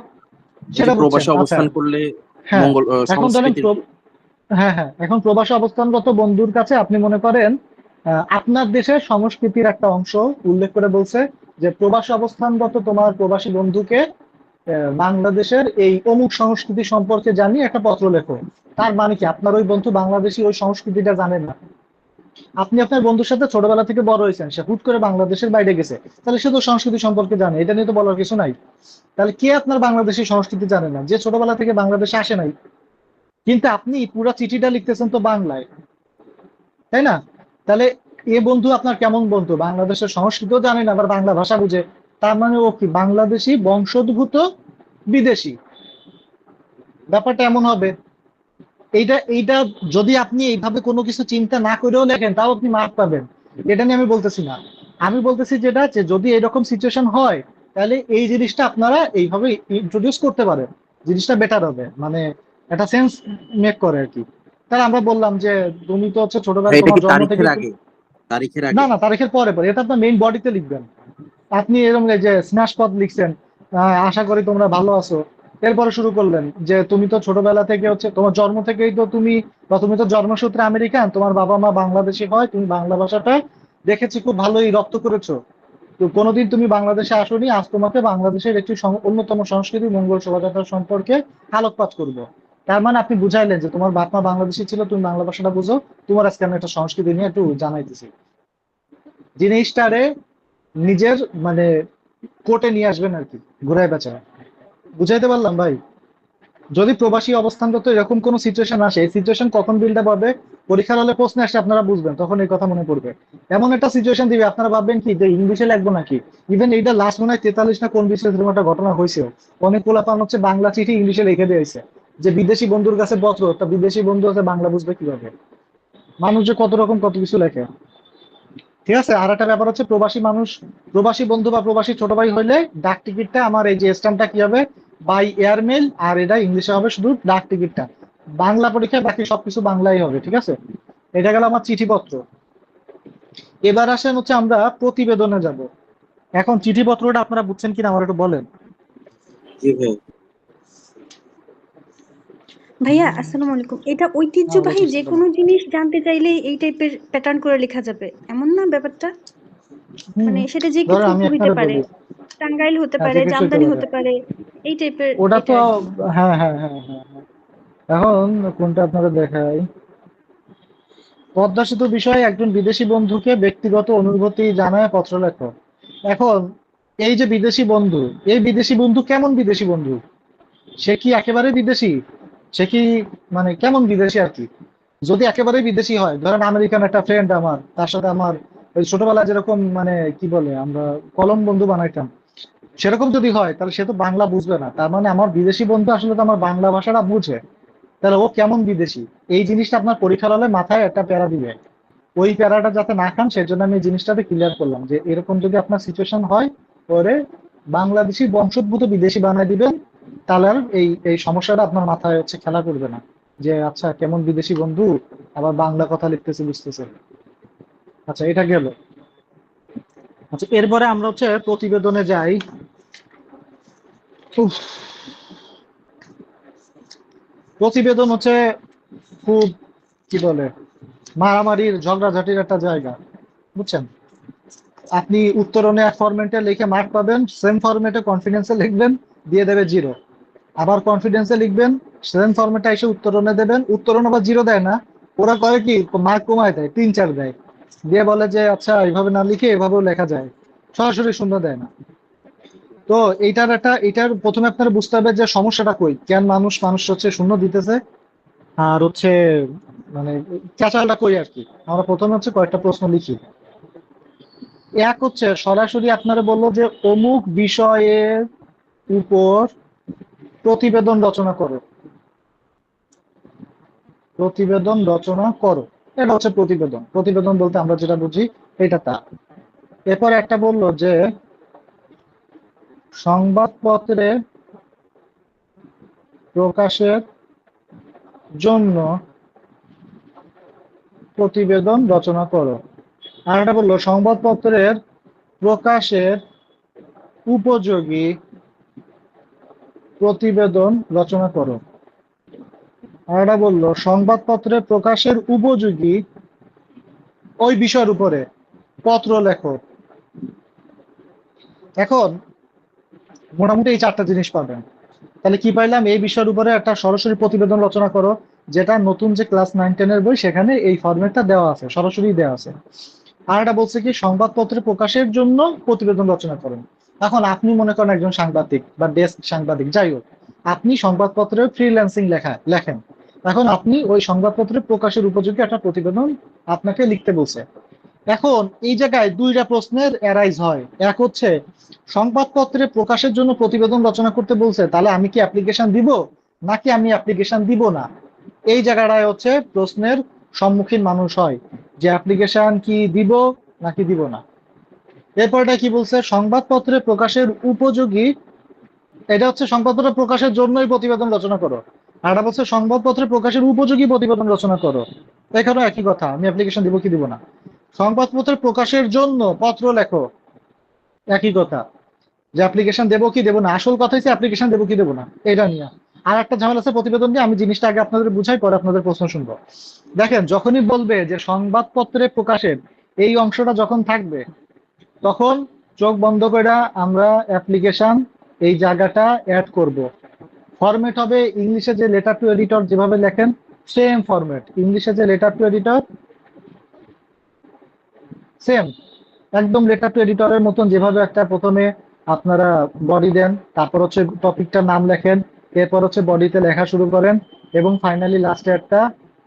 যদি সেটা বুঝছেন, প্রবাসে আচ্ছা। অবস্থান করলে হ্যাঁ, মঙ্গল এখন ধরেন সংস্কৃতির। হ্যাঁ হ্যাঁ, এখন প্রবাসী অবস্থানরত বন্ধুর কাছে আপনি মনে করেন আপনার দেশের সংস্কৃতির একটা অংশ উল্লেখ করে বলছে যে প্রবাসী অবস্থানরত তোমার প্রবাসী বন্ধুকে বাংলাদেশের এই অমুক সংস্কৃতি সম্পর্কে জানিয়ে একটা পত্র লেখো। তার মানে কি আপনার ওই বন্ধু বাংলাদেশি ওই সংস্কৃতিটা জানে না। আপনি আপনার বন্ধুর সাথে ছোটবেলা থেকে বড় হয়েছেন, সে হুট করে বাংলাদেশের বাইরে গেছে, তাহলে সে তো সংস্কৃতি সম্পর্কে জানে, এটা নিয়ে তো বলার কিছু নাই। তাহলে কে আপনার বাংলাদেশি সংস্কৃতি জানে না? যে ছোটবেলা থেকে বাংলাদেশে আসে নাই। কিন্তু আপনি পুরা চিঠিটা লিখতেছেন তো বাংলায়, তাই না? তাহলে এ বন্ধু আপনার কেমন বন্ধু? বাংলাদেশের সংস্কৃতিও জানে না, আবার বাংলা ভাষা বুঝে। তার মানে ও কি বাংলাদেশি বংশোদ্ভূত বিদেশি? ব্যাপারটা এমন হবে। এইটা এইটা যদি আপনি এইভাবে কোনো কিছু চিন্তা না করেও লেখেন, তাও আপনি মার্ক পাবেন। এটা নিয়ে আমি বলতেছি না। আমি বলতেছি যেটা, যে যদি এরকম সিচুয়েশন হয়, তাহলে এই জিনিসটা আপনারা এইভাবে ইন্ট্রোডিউস করতে পারেন, জিনিসটা বেটার হবে, মানে একটা সেন্স মেক করে আর কি। তাহলে আমরা বললাম যে তুমি তো হচ্ছে ভাই ছোটবেলা এটা তোমার কি জন্ম থেকে, তারিখের আগে? তারিখের না আগে? না, তারিখের পরে পরে, এটা আপনার মেইন বডিতে লিখবেন। আপনি এরকম এই যে স্ম্যাশ পদ লিখছেন, আশা করি তোমরা ভালো আছো। এরপরে শুরু করলেন যে তুমি তো ছোটবেলা থেকে হচ্ছে তোমার জন্ম থেকেই তো তুমি, বা তুমি তো জন্মসূত্রে আমেরিকান, তোমার বাবা মা বাংলাদেশি হয়, তুমি বাংলা ভাষাটা দেখেছি খুব ভালোই রপ্ত করেছো। তো কোনোদিন তুমি বাংলাদেশে আসোনি, আজ তোমাকে বাংলাদেশের একটি অন্যতম সংস্কৃতি মঙ্গল শোভাযাত্রা সম্পর্কে আলোকপাত করব। তার মানে আপনি বুঝাইলেন যে তোমার বাপ মা বাংলাদেশি ছিল, তুমি বাংলা ভাষাটা বুঝো, তোমার আজকে আমি একটা সংস্কৃতি নিয়ে একটু জানাইতেছি। জিনিসটারে নিজের মানে কোর্টে নিয়ে আসবেন আর কি, ঘুরায় বেচায়। বুঝাইতে পারলাম ভাই? যদি প্রবাসী অবস্থানগত এরকম কোন সিচুয়েশন আসে, এই সিচুয়েশন কখন বিল্ড আপ হবে? পরীক্ষার হলে প্রশ্ন আসলে আপনারা বুঝবেন, তখন এই কথা মনে পড়বে। এমন একটা সিচুয়েশন দিবে, আপনারা ভাববেন কি যে ইংলিশে লিখবো নাকি। ইভেন এইটা লাস্ট মনে হয় 43 না কোন বিশ্বে এরকম একটা ঘটনা হয়েছে। অনেক পোলাপান হচ্ছে বাংলা চিঠি ইংলিশে লিখে দিয়েছে, যে বিদেশি বন্ধুর কাছে পত্র, তা বিদেশি বন্ধু আছে বাংলা বুঝবে কিভাবে? মানুষ যে কত রকম কত কিছু লেখে। ঠিক আছে, আর একটা ব্যাপার হচ্ছে প্রবাসী মানুষ, প্রবাসী বন্ধু বা প্রবাসী ছোট ভাই হইলে ডাক টিকিটটা আমার এই যে স্ট্যাম্পটা কি হবে? বাই এয়ারমেল, আর এটা ইংলিশে হবে শুধু ডাক টিকিটটা। বাংলা পরীক্ষায় বাকি সবকিছু বাংলাই হবে, ঠিক আছে? এটা গেল আমার চিঠিপত্র। এবার আসেন হচ্ছে আমরা প্রতিবেদনে যাব। এখন চিঠিপত্রটা আপনারা বুঝছেন কিনা আমার একটু বলেন। জি ভাই। ভাইয়া আসসালামু আলাইকুম। এটা ঐতিহ্যবাহী যে কোনো জিনিস জানতে চাইলে এই টাইপের প্যাটার্ন করে লেখা যাবে, এমন না ব্যাপারটা? হম, মানে সেটা যে ধরো কিছু আমি হইতে আপনারা পারে, বলি। টাঙ্গাইল হতে হ্যাঁ, পারে, যে কিছু হইতে জামদানি পারে। হতে পারে, এই টাইপের ওটা এটা তো, আর কি। হ্যাঁ হ্যাঁ হ্যাঁ হ্যাঁ হ্যাঁ। এখন কোনটা আপনারা দেখাই? পদ্মা সেতু বিষয়ে একজন বিদেশি বন্ধুকে ব্যক্তিগত অনুভূতি জানায় পত্র লেখো। এখন এই যে বিদেশি বন্ধু, এই বিদেশি বন্ধু কেমন বিদেশি বন্ধু? সে কি একেবারে বিদেশি? সে কি মানে কেমন বিদেশি আর কি? যদি একেবারে বিদেশি হয়, ধরেন আমেরিকান একটা ফ্রেন্ড আমার, তার সাথে আমার ওই ছোটবেলায় যেরকম মানে কি বলে আমরা কলম বন্ধু বানাইতাম, সেরকম যদি হয় তাহলে সে তো বাংলা বুঝবে না। তার মানে আমার বিদেশি বন্ধু আসলে তো আমার বাংলা ভাষাটা বুঝে, তাহলে ও কেমন বিদেশি? এই জিনিসটা আপনার পরীক্ষার হলে মাথায় একটা প্যারা দিবে। ওই প্যারাটা যাতে না খান সেজন্য আমি এই জিনিসটাতে ক্লিয়ার করলাম যে এরকম যদি আপনার সিচুয়েশন হয়, পরে বাংলাদেশি বংশোদ্ভূত বিদেশি বানাই দিবেন, তাহলে আর এই এই সমস্যাটা আপনার মাথায় হচ্ছে খেলা করবে না, যে আচ্ছা কেমন বিদেশি বন্ধু আবার বাংলা কথা লিখতেছে বুঝতেছে। আচ্ছা এটা গেল। আচ্ছা এরপরে আমরা হচ্ছে প্রতিবেদনে যাই। উফ, প্রতিবেদন হচ্ছে খুব কি বলে মারামারির ঝগড়াঝাটির একটা জায়গা, বুঝছেন? আপনি উত্তরণে এক ফরম্যাটে লিখে মার্ক পাবেন, সেম ফরম্যাটে কনফিডেন্সে লিখবেন, দিয়ে দেবে 0। আবার কনফিডেন্সে লিখবেন, সেম ফরম্যাটে এসে উত্তরণে দেবেন, উত্তরণ আবার 0 দেয় না, ওরা করে কি মার্ক কমায় দেয়, 3-4 দেয়, দিয়ে বলে যে আচ্ছা এইভাবে না লিখে এভাবেও লেখা যায়, সরাসরি শূন্য দেয় না। তো এটার প্রথমে আপনারা বুঝতে হবে যে সমস্যাটা কই, কেন মানুষ মানুষ হচ্ছে শূন্য দিতেছে, আর হচ্ছে মানে ক্যাচালটা কই আর কি। আমরা প্রথমে হচ্ছে কয়েকটা প্রশ্ন লিখি। এক হচ্ছে সরাসরি আপনারা বললো যে অমুক বিষয়ের উপর প্রতিবেদন রচনা করো, প্রতিবেদন রচনা করো, এটা হচ্ছে প্রতিবেদন। প্রতিবেদন বলতে আমরা যেটা বুঝি এটা তা। এরপর একটা বললো যে সংবাদপত্রে প্রকাশের জন্য প্রতিবেদন রচনা করো। আর একটা বললো সংবাদপত্রের প্রকাশের উপযোগী প্রতিবেদন রচনা করো। আর এটা বললো সংবাদপত্রে প্রকাশের উপযোগী ওই বিষয়ের উপরে পত্র লেখো। এখন মোটামুটি এই 4টা জিনিস পাবেন। তাহলে কি পাইলাম? এই বিষয়ের উপরে একটা সরাসরি প্রতিবেদন রচনা করো, যেটা নতুন যে ক্লাস 9-10 এর বই সেখানে এই ফরম্যাটটা দেওয়া আছে, সরাসরি দেওয়া আছে। আর এটা বলছে কি সংবাদপত্রে প্রকাশের জন্য প্রতিবেদন রচনা করেন। এখন আপনি মনে করেন একজন সাংবাদিক বা ডেস্ক সাংবাদিক, যাই হোক, আপনি সংবাদপত্রে ফ্রিল্যান্সিং লেখেন। এখন আপনি ওই সংবাদপত্রে প্রকাশের উপযোগী একটা প্রতিবেদন আপনাকে লিখতে বলছে। এখন এই জায়গায় 2টা প্রশ্নের অ্যারাইজ হয়। এক হচ্ছে সংবাদপত্রে প্রকাশের জন্য প্রতিবেদন রচনা করতে বলছে, তাহলে আমি কি অ্যাপ্লিকেশন দিব নাকি আমি অ্যাপ্লিকেশন দিব না? এই জায়গাটায় হচ্ছে প্রশ্নের সম্মুখীন মানুষ হয় যে অ্যাপ্লিকেশন কি দিব নাকি দিব না। এরপরটা কি বলছে? সংবাদপত্রে প্রকাশের উপযোগী, এটা হচ্ছে সংবাদপত্র প্রকাশের জন্যই প্রতিবেদন রচনা করো। আর এটা বলছে সংবাদপত্রে প্রকাশের উপযোগী প্রতিবেদন রচনা করো। এখানেও একই কথা, আমি অ্যাপ্লিকেশন দিব কি দিব না। সংবাদপত্রে প্রকাশের জন্য পত্র লেখো, একই কথা, যে অ্যাপ্লিকেশন দেবো কি দেবো না। আসল কথা হচ্ছে অ্যাপ্লিকেশন দেবো কি দেবো না এটা নিয়ে। আর একটা ঝামেলা আছে প্রতিবেদন নিয়ে, আমি জিনিসটা আগে আপনাদের বুঝাই, পরে আপনাদের প্রশ্ন শুনবো। দেখেন যখনই বলবে যে সংবাদপত্রে প্রকাশের এই অংশটা যখন থাকবে, তখন চোখ বন্ধ করে আমরা অ্যাপ্লিকেশন এই জায়গাটা অ্যাড করব। ফরম্যাট হবে ইংলিশে যে লেটার টু এডিটর যেভাবে লেখেন সেম ফরম্যাট, ইংলিশে যে লেটার টু এডিটর সেম একদম লেটার টু এডিটরের মতন, যেভাবে একটা প্রথমে আপনারা বডি দেন, তারপর হচ্ছে টপিকটার নাম লেখেন, এরপর হচ্ছে বডিতে লেখা শুরু করেন এবং ফাইনালি লাস্টে একটা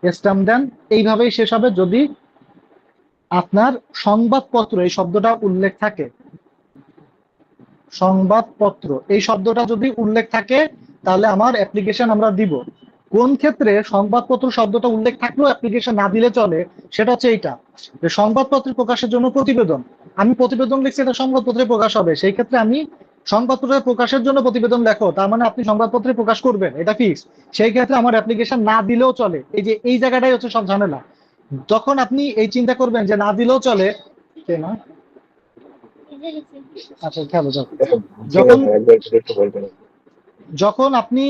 স্ট্যাম্প দেন, এইভাবেই শেষ হবে যদি আপনার সংবাদপত্র এই শব্দটা উল্লেখ থাকে। সংবাদপত্র এই শব্দটা যদি উল্লেখ থাকে তাহলে আমার অ্যাপ্লিকেশন আমরা দিব। কোন ক্ষেত্রে সংবাদপত্র শব্দটা উল্লেখ থাকলেও অ্যাপ্লিকেশন না দিলে চলে, সেটা হচ্ছে এইটা যে সংবাদপত্রে প্রকাশের জন্য প্রতিবেদন, আমি প্রতিবেদন লিখছি, এটা সংবাদপত্রে প্রকাশ হবে, সেই ক্ষেত্রে আমি সংবাদপত্রে প্রকাশের জন্য প্রতিবেদন লেখো, তার মানে আপনি সংবাদপত্রে প্রকাশ করবেন, এটা ফিক্স। সেই ক্ষেত্রে আমার অ্যাপ্লিকেশন না দিলেও চলে। এই যে এই জায়গাটাই হচ্ছে সব ঝামেলা। যখন আপনি এই চিন্তা করবেন যে না দিলেও চলে, কে না আচ্ছা খেলো যাও, যখন যখন আপনি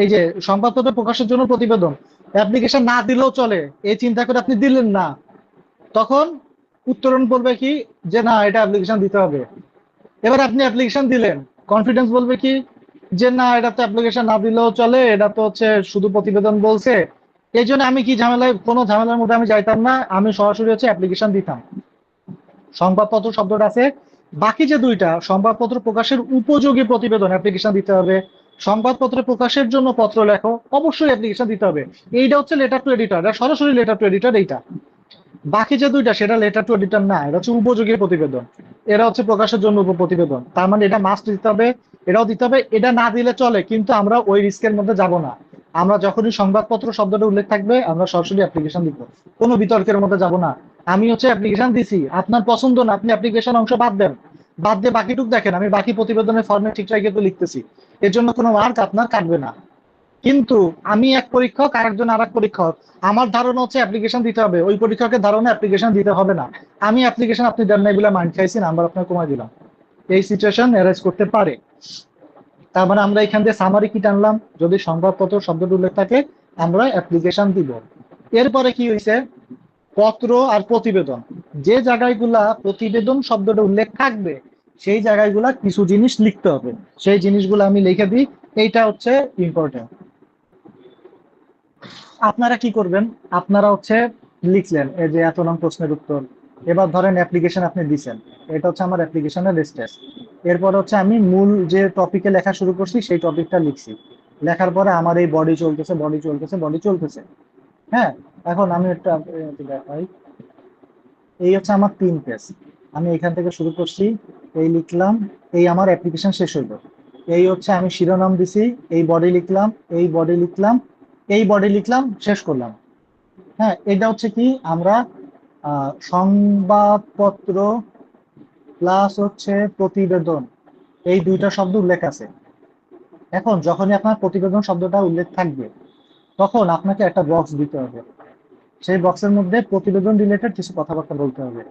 এই যে সংবাদপত্র প্রকাশের জন্য প্রতিবেদন অ্যাপ্লিকেশন না দিলেও চলে এই চিন্তা করে আপনি দিলেন না, তখন উত্তরণ বলবে কি যে না এটা অ্যাপ্লিকেশন দিতে হবে। এবার আপনি অ্যাপ্লিকেশন দিলেন, কনফিডেন্স বলবে কি যে না এটা তো অ্যাপ্লিকেশন না দিলেও চলে, এটা তো হচ্ছে শুধু প্রতিবেদন বলছে। এই জন্য আমি কি ঝামেলায়, কোনো ঝামেলার মধ্যে আমি যাইতাম না, আমি সরাসরি হচ্ছে অ্যাপ্লিকেশন দিতাম। সংবাদপত্র শব্দটা আছে বাকি যে দুইটা, সংবাদপত্র প্রকাশের উপযোগী প্রতিবেদন অ্যাপ্লিকেশন দিতে হবে, সংবাদপত্র প্রকাশের জন্য পত্র লেখো, অবশ্যই অ্যাপ্লিকেশন দিতে হবে। এইটা হচ্ছে লেটার টু এডিটর, সরাসরি লেটার টু এডিটর এইটা। বাকি যে দুইটা সেটা লেটার টু এডিটর না, এটা হচ্ছে উপযোগী প্রতিবেদন, এরা হচ্ছে প্রকাশের জন্য প্রতিবেদন। তার মানে এটা মাস্ট দিতে হবে, এটাও দিতে হবে। এটা না দিলে চলে, কিন্তু আমরা ওই রিস্কের মধ্যে যাব না। আমরা যখনই সংবাদপত্র শব্দটা উল্লেখ থাকবে আমরা সরাসরি অ্যাপ্লিকেশন দিব, কোনো বিতর্কের মধ্যে যাব না। আমি হচ্ছে অ্যাপ্লিকেশন দিছি, আপনার পছন্দ না, আপনি অ্যাপ্লিকেশন অংশ বাদ দেন, বাদ দিয়ে বাকিটুক দেখেন, আমি বাকি প্রতিবেদনের ফর্মে ঠিকঠাক কিন্তু লিখতেছি, এর জন্য কোনো মার্ক আপনার কাটবে না। কিন্তু আমি এক পরীক্ষক, আরেকজন আর এক পরীক্ষক, আমার ধারণা হচ্ছে অ্যাপ্লিকেশন দিতে হবে, ওই পরীক্ষকের ধারণা অ্যাপ্লিকেশন দিতে হবে না। আমি অ্যাপ্লিকেশন আপনি দেন নাই বলে মাইন্ড খাইছি, নাম্বার আপনার কমাই দিলাম, এই সিচুয়েশন অ্যারেঞ্জ করতে পারে। তার মানে আমরা এখান থেকে সামারি কি টানলাম, যদি সংবাদপত্র শব্দটা উল্লেখ থাকে আমরা অ্যাপ্লিকেশন দিব। এরপরে কি হয়েছে, পত্র আর প্রতিবেদন, যে জায়গাগুলা প্রতিবেদন শব্দটা উল্লেখ থাকবে সেই জায়গাগুলা কিছু জিনিস লিখতে হবে, সেই জিনিসগুলো আমি লিখে দিই, এইটা হচ্ছে ইম্পর্টেন্ট। আপনারা কি করবেন, আপনারা হচ্ছে লিখলেন এই যে এত নং প্রশ্নের উত্তর। এবার ধরেন অ্যাপ্লিকেশন আপনি দিচ্ছেন, এটা হচ্ছে আমার অ্যাপ্লিকেশনের রেস্টেস। এরপর হচ্ছে আমি মূল যে টপিকে লেখা শুরু করছি সেই টপিকটা লিখছি, লেখার পরে আমার এই বডি চলতেছে বডি চলতেছে বডি চলতেছে। হ্যাঁ, এখন আমি একটা দেখাই, এই হচ্ছে আমার 3 পেজ, আমি এখান থেকে শুরু করছি, এই লিখলাম, এই আমার অ্যাপ্লিকেশন শেষ হইলো। এই হচ্ছে আমি শিরোনাম দিছি, এই বডি লিখলাম, এই বডি লিখলাম, এই বডি লিখলাম, শেষ করলাম। হ্যাঁ, এটা হচ্ছে কি আমরা সংবাদপত্র প্লাস হচ্ছে প্রতিবেদন, এই দুইটা শব্দ উল্লেখ আছে। এখন যখনই আপনার প্রতিবেদন শব্দটা উল্লেখ থাকবে তখন আপনাকে একটা বক্স দিতে হবে, সেই বক্সের মধ্যে প্রতিবেদন রিলেটেড কিছু কথাবার্তা বলতে হবে।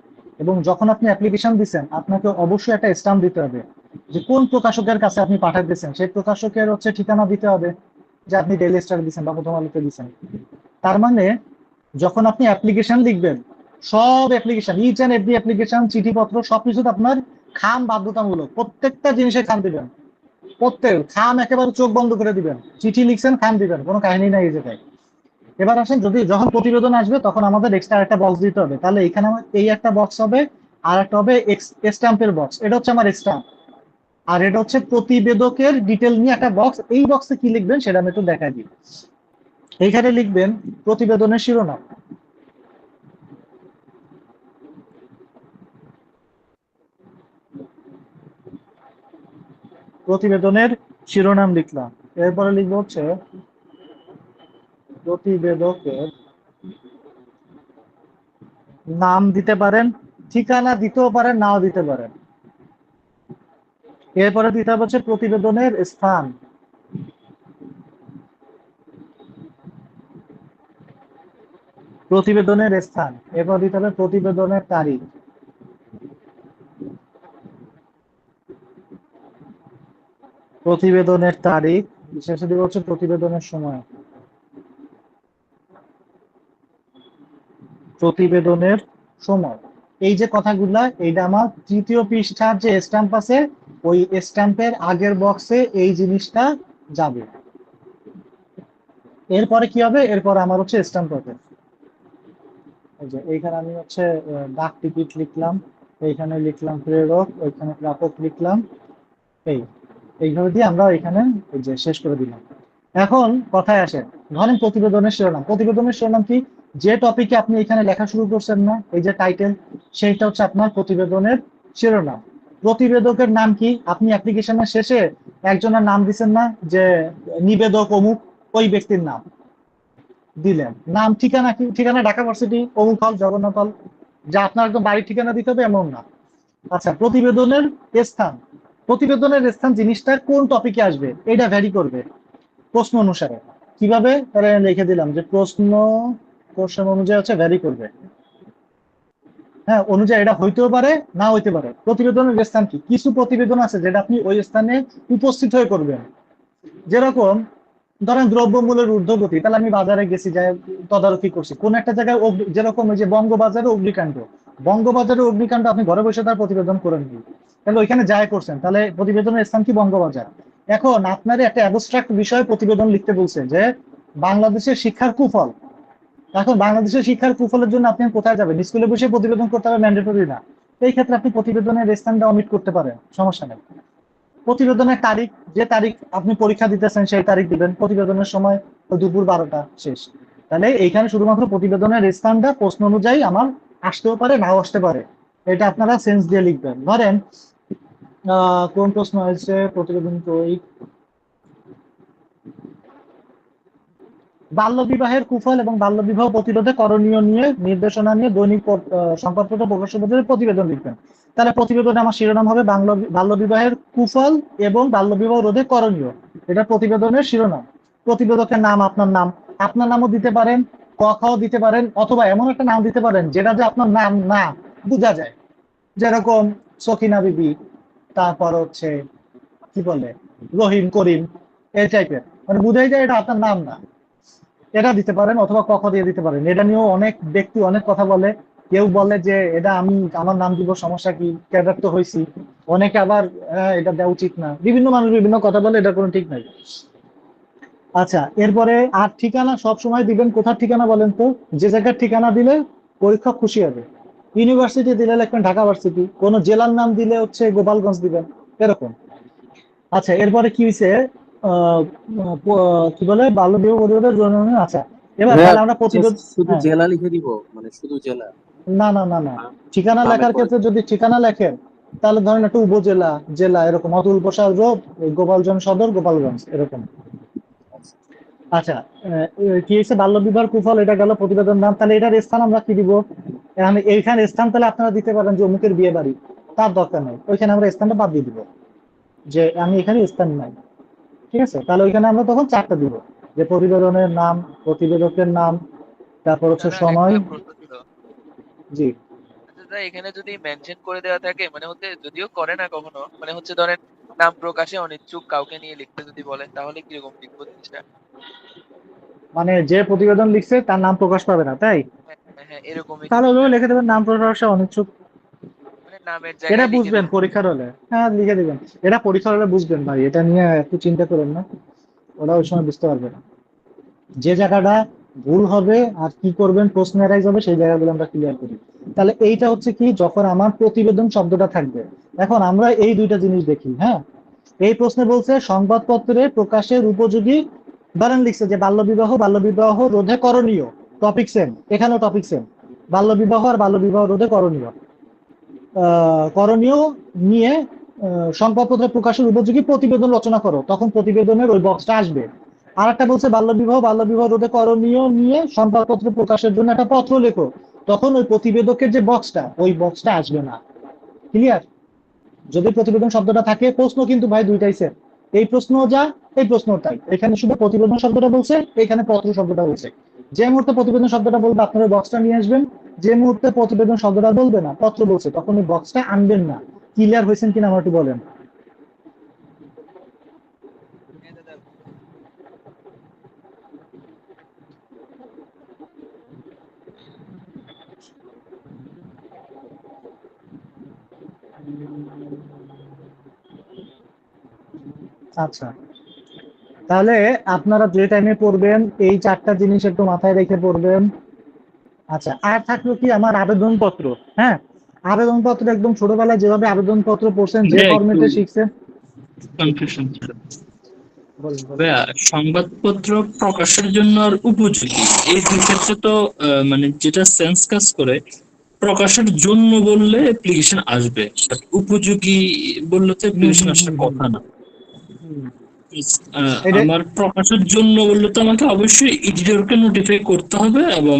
এবং যখন আপনি অ্যাপ্লিকেশন দিচ্ছেন আপনাকে অবশ্যই একটা স্ট্যাম্প দিতে হবে, যে কোন প্রকাশকের কাছে আপনি পাঠাচ্ছেন সেই প্রকাশকের হচ্ছে ঠিকানা দিতে হবে, যে আপনি ডেইলি স্টার দিচ্ছেন বা প্রথম আলোতে দিচ্ছেন। তার মানে যখন আপনি অ্যাপ্লিকেশন লিখবেন, সব application, each and every application, চিঠিপত্র, সবকিছুতে আপনার খাম বাধ্যতামূলক, প্রত্যেকটা জিনিসে খাম দিবেন, প্রত্যেক খাম একেবারে চোখ বন্ধ করে দিবেন। চিঠি লিখছেন, খাম দিবেন, কোনো কাহিনী নাই এই জায়গায়। এবার আসেন, যদি যখন প্রতিবেদন আসবে তখন আমাদের এক্সট্রা একটা বক্স দিতে হবে, তাহলে এখানে আমার এই একটা বক্স হবে, আর একটা হবে স্ট্যাম্পের বক্স, এটা হচ্ছে আমার স্ট্যাম্প। আর এটা হচ্ছে প্রতিবেদকের ডিটেল নিয়ে একটা বক্স, এই বক্সে কি লিখবেন সেটা আমি একটু দেখাই দিই। এইখানে লিখবেন প্রতিবেদনের শিরোনাম, প্রতিবেদনের শিরোনাম লিখলাম। এরপরে লিখবো হচ্ছে প্রতিবেদকের নাম দিতে পারেন, ঠিকানা দিতেও পারেন, নাও দিতে পারেন। এরপরে দিতে হবে হচ্ছে প্রতিবেদনের স্থান, প্রতিবেদনের স্থান। এরপর দিতে হবে প্রতিবেদনের তারিখ, প্রতিবেদনের তারিখ, শেষে দিব হচ্ছে প্রতিবেদনের সময়, প্রতিবেদনের সময়। এই যে কথাগুলা, এইটা আমার তৃতীয় পৃষ্ঠার যে স্ট্যাম্প আছে ওই স্ট্যাম্পের আগের বক্সে এই জিনিসটা যাবে। এরপরে কি হবে, এরপর আমার হচ্ছে স্ট্যাম্প হবে, এই যে এইখানে আমি হচ্ছে ডাক টিকিট লিখলাম, এইখানে লিখলাম প্রেরক, ওইখানে প্রাপক লিখলাম, এইভাবে দিয়ে আমরা এখানে এই যে শেষ করে দিলাম। এখন কথায় আসেন, ধরেন প্রতিবেদনের শিরোনাম, প্রতিবেদনের শিরোনাম কি, যে টপিকে আপনি এখানে লেখা শুরু করছেন না, এই যে টাইটেল, সেইটা হচ্ছে আপনার প্রতিবেদনের শিরোনাম। প্রতিবেদকের নাম কি, আপনি অ্যাপ্লিকেশনের শেষে একজনের নাম দিচ্ছেন না, যে নিবেদক অমুক, ওই ব্যক্তির নাম দিলেন। নাম, ঠিকানা কি, ঠিকানা ঢাকা ভার্সিটি অমুক হল, জগন্নাথ হল, যা আপনার একদম বাড়ির ঠিকানা দিতে হবে এমন না। আচ্ছা, প্রতিবেদনের স্থান, প্রতিবেদনের স্থান জিনিসটা কোন টপিকে আসবে এটা ভ্যারি করবে প্রশ্ন অনুসারে। কিভাবে, তাহলে লিখে দিলাম যে প্রশ্ন অনুযায়ী হচ্ছে ভ্যারি করবে। হ্যাঁ, অনুযায়ী এটা হইতেও পারে, না হইতে পারে। প্রতিবেদনের স্থান কি, কিছু প্রতিবেদন আছে যেটা আপনি ওই স্থানে উপস্থিত হয়ে করবেন, যেরকম ধরেন দ্রব্যমূল্যের ঊর্ধ্বগতি, তাহলে আমি বাজারে গেছি, যাই তদারকি করছি কোন একটা জায়গায়, যেরকম ওই যে বঙ্গবাজারে অগ্নিকাণ্ড, বঙ্গবাজারে অগ্নিকাণ্ড আপনি ঘরে বসে তার প্রতিবেদন করেন কি, তাহলে ওইখানে যাই করছেন, তাহলে প্রতিবেদনের স্থান কি, বঙ্গবাজার। এখন আপনার একটা অ্যাবস্ট্রাক্ট বিষয়ে প্রতিবেদন লিখতে বলছে যে বাংলাদেশের শিক্ষার কুফল। এখন বাংলাদেশের শিক্ষার কুফলের জন্য আপনি কোথায় যাবেন, স্কুলে বসে প্রতিবেদন করতে হবে ম্যান্ডেটরি না, এই ক্ষেত্রে আপনি প্রতিবেদনের স্থানটা অমিট করতে পারেন, সমস্যা নেই। প্রতিবেদনের তারিখ, যে তারিখ আপনি পরীক্ষা দিতেছেন সেই তারিখ দিবেন, প্রতিবেদনের সময় দুপুর 12টা শেষ। তাহলে এইখানে শুধুমাত্র প্রতিবেদনের স্থানটা প্রশ্ন অনুযায়ী আমার আসতেও পারে, নাও আসতে পারে, এটা আপনারা সেন্স দিয়ে লিখবেন। ধরেন কোন প্রশ্ন হয়েছে, প্রতিবেদন কই, বাল্যবিবাহের কুফল এবং বাল্যবিবাহ প্রতিরোধে করণীয় নিয়ে নির্দেশনা নিয়ে দৈনিক সংবাদপত্র প্রকাশের মধ্যে প্রতিবেদন লিখবেন। তাহলে প্রতিবেদনে আমার শিরোনাম হবে বাল্যবিবাহের কুফল এবং বাল্যবিবাহ রোধে করণীয়, এটা প্রতিবেদনের শিরোনাম। প্রতিবেদকের নাম আপনার নাম, আপনার নামও দিতে পারেন, ক খও দিতে পারেন, অথবা এমন একটা নাম দিতে পারেন যেটা যে আপনার নাম না বোঝা যায়, যেরকম সকিনা বিবি, তারপর হচ্ছে কি বলে রহিম করিম, এই টাইপের, মানে বুঝাই যায় এটা আপনার নাম না, এটা দিতে পারেন, অথবা কখ দিয়ে দিতে পারেন। এটা নিয়েও অনেক ব্যক্তি অনেক কথা বলে, কেউ বলে যে এটা আমি আমার নাম দিব, সমস্যা কি, ক্যাডার তো হয়েছি। অনেকে আবার এটা দেওয়া উচিত না, বিভিন্ন মানুষ বিভিন্ন কথা বলে, এটা কোনো ঠিক নাই। আচ্ছা, এরপরে আর ঠিকানা সব সময় দিবেন কোথার ঠিকানা বলেন তো? যে জায়গার ঠিকানা দিলে পরীক্ষক খুশি হবে। ইউনিভার্সিটি দিলে লিখবেন ঢাকা ভার্সিটি, কোন জেলার নাম দিলে হচ্ছে গোপালগঞ্জ দিবেন, এরকম। আচ্ছা, এরপরে কি হয়েছে, কি বলে বাল্যবিবাহ প্রতিরোধের জন্য। আচ্ছা, এবার ভাইয়া, তাহলে আমরা প্রতিরোধ, শুধু হ্যাঁ, জেলা লিখে দিব, মানে শুধু জেলা, না না না না, ঠিকানা নামের লেখার পরে? ক্ষেত্রে যদি ঠিকানা লেখেন তাহলে ধরেন একটা উপজেলা, জেলা, এরকম অতুল প্রসাদ রোড, গোপালগঞ্জ সদর, গোপালগঞ্জ, এরকম। আচ্ছা, কি হয়েছে, বাল্যবিবাহ কুফল, এটা গেল প্রতিবেদন নাম। তাহলে এটার স্থান আমরা কি দিব? এইখানে স্থান তাহলে আপনারা দিতে পারেন যে অমুকের বিয়ে বাড়ি, তার দরকার নাই, ওইখানে আমরা স্থানটা বাদ দিয়ে দিব, যে আমি এখানে স্থান নাই। ঠিক আছে, তাহলে ওইখানে আমরা তখন 4টা দিব, যে প্রতিবেদনের নাম, প্রতিবেদকের নাম, তারপর হচ্ছে দাদা সময়। একটা প্রশ্ন ছিল। জি, আচ্ছা দাদা, এখানে যদি মেনশন করে দেওয়া থাকে, মানে হচ্ছে যদিও করে না কখনো, মানে হচ্ছে ধরেন নাম প্রকাশে অনিচ্ছুক কাউকে নিয়ে লিখতে যদি বলে, তাহলে কিরকম লিখবো জিনিসটা? মানে যে প্রতিবেদন লিখছে তার নাম প্রকাশ পাবে না, তাই? হ্যাঁ হ্যাঁ হ্যাঁ, এরকমই তাহলে জিনিসটা, ওইভাবে লিখে দেবেন নাম প্রকাশে অনিচ্ছুক। মানে নামের এটা জায়গায় লিখে বুঝবেন দেবো। পরীক্ষার হলে, হ্যাঁ লিখে দিবেন। এটা পরীক্ষার হলে বুঝবেন ভাই, এটা নিয়ে একটু চিন্তা করেন না, ওরা ওই সময় বুঝতে পারবে না। যে জায়গাটা ভুল হবে আর কি করবেন প্রশ্ন এরাইজ হবে, সেই জায়গাগুলো আমরা ক্লিয়ার করি। তাহলে এইটা হচ্ছে কি, যখন আমার প্রতিবেদন শব্দটা থাকবে। এখন আমরা এই দুইটা জিনিস দেখি, হ্যাঁ। এই প্রশ্নে বলছে সংবাদপত্রে প্রকাশের উপযোগী, ধরেন লিখছে যে বাল্যবিবাহ রোধে করণীয়, টপিক সেম, এখানেও টপিক সেম, বাল্যবিবাহ আর বাল্যবিবাহ রোধে করণীয়। করণীয় নিয়ে সংবাদপত্রে প্রকাশের উপযোগী প্রতিবেদন রচনা করো, তখন প্রতিবেদনের ওই বক্সটা আসবে। আর একটা বলছে বাল্যবিবাহ রোধে করণীয় নিয়ে সংবাদপত্রে প্রকাশের জন্য একটা পত্র লেখো, তখন ওই প্রতিবেদকের যে বক্সটা, ওই বক্সটা আসবে না। ক্লিয়ার? যদি প্রতিবেদন শব্দটা থাকে, প্রশ্ন কিন্তু ভাই দুইটাই সেম, এই প্রশ্ন যা, এই প্রশ্ন তাই। এখানে শুধু প্রতিবেদন শব্দটা বলছে, এখানে পত্র শব্দটা বলছে। যে মুহূর্তে প্রতিবেদন শব্দটা বলবে আপনারা বক্সটা নিয়ে আসবেন, যে মুহূর্তে প্রতিবেদন শব্দটা বলবে না, পত্র বলছে, তখন ওই বক্সটা আনবেন না। ক্লিয়ার হয়েছেন কিনা আমার একটু বলেন। হ্যাঁ দাদা, আচ্ছা, তাহলে আপনারা যে টাইমে পড়বেন এই 4টা জিনিস একটু মাথায় রেখে পড়বেন। আচ্ছা, আর থাকলো কি আমার আবেদনপত্র, হ্যাঁ। আবেদনপত্র একদম ছোটবেলায় যেভাবে আবেদনপত্র পড়ছেন, যে ভাইয়া একটু ফরম্যাটে শিখছেন। কনফিউশন। বলেন, বলেন। ভাইয়া, সংবাদপত্র প্রকাশের জন্য আর উপযোগী, এই দুই ক্ষেত্রে তো মানে যেটা সেন্স কাজ করে, প্রকাশের জন্য বললে অ্যাপ্লিকেশন আসবে, বাট উপযোগী বললে তো হুম অ্যাপ্লিকেশন হুম আসার হুম হুম কথা না। হুম। এটা আমার প্রকাশের জন্য বললে তো আমাকে অবশ্যই এডিটরকে নোটিফাই করতে হবে, এবং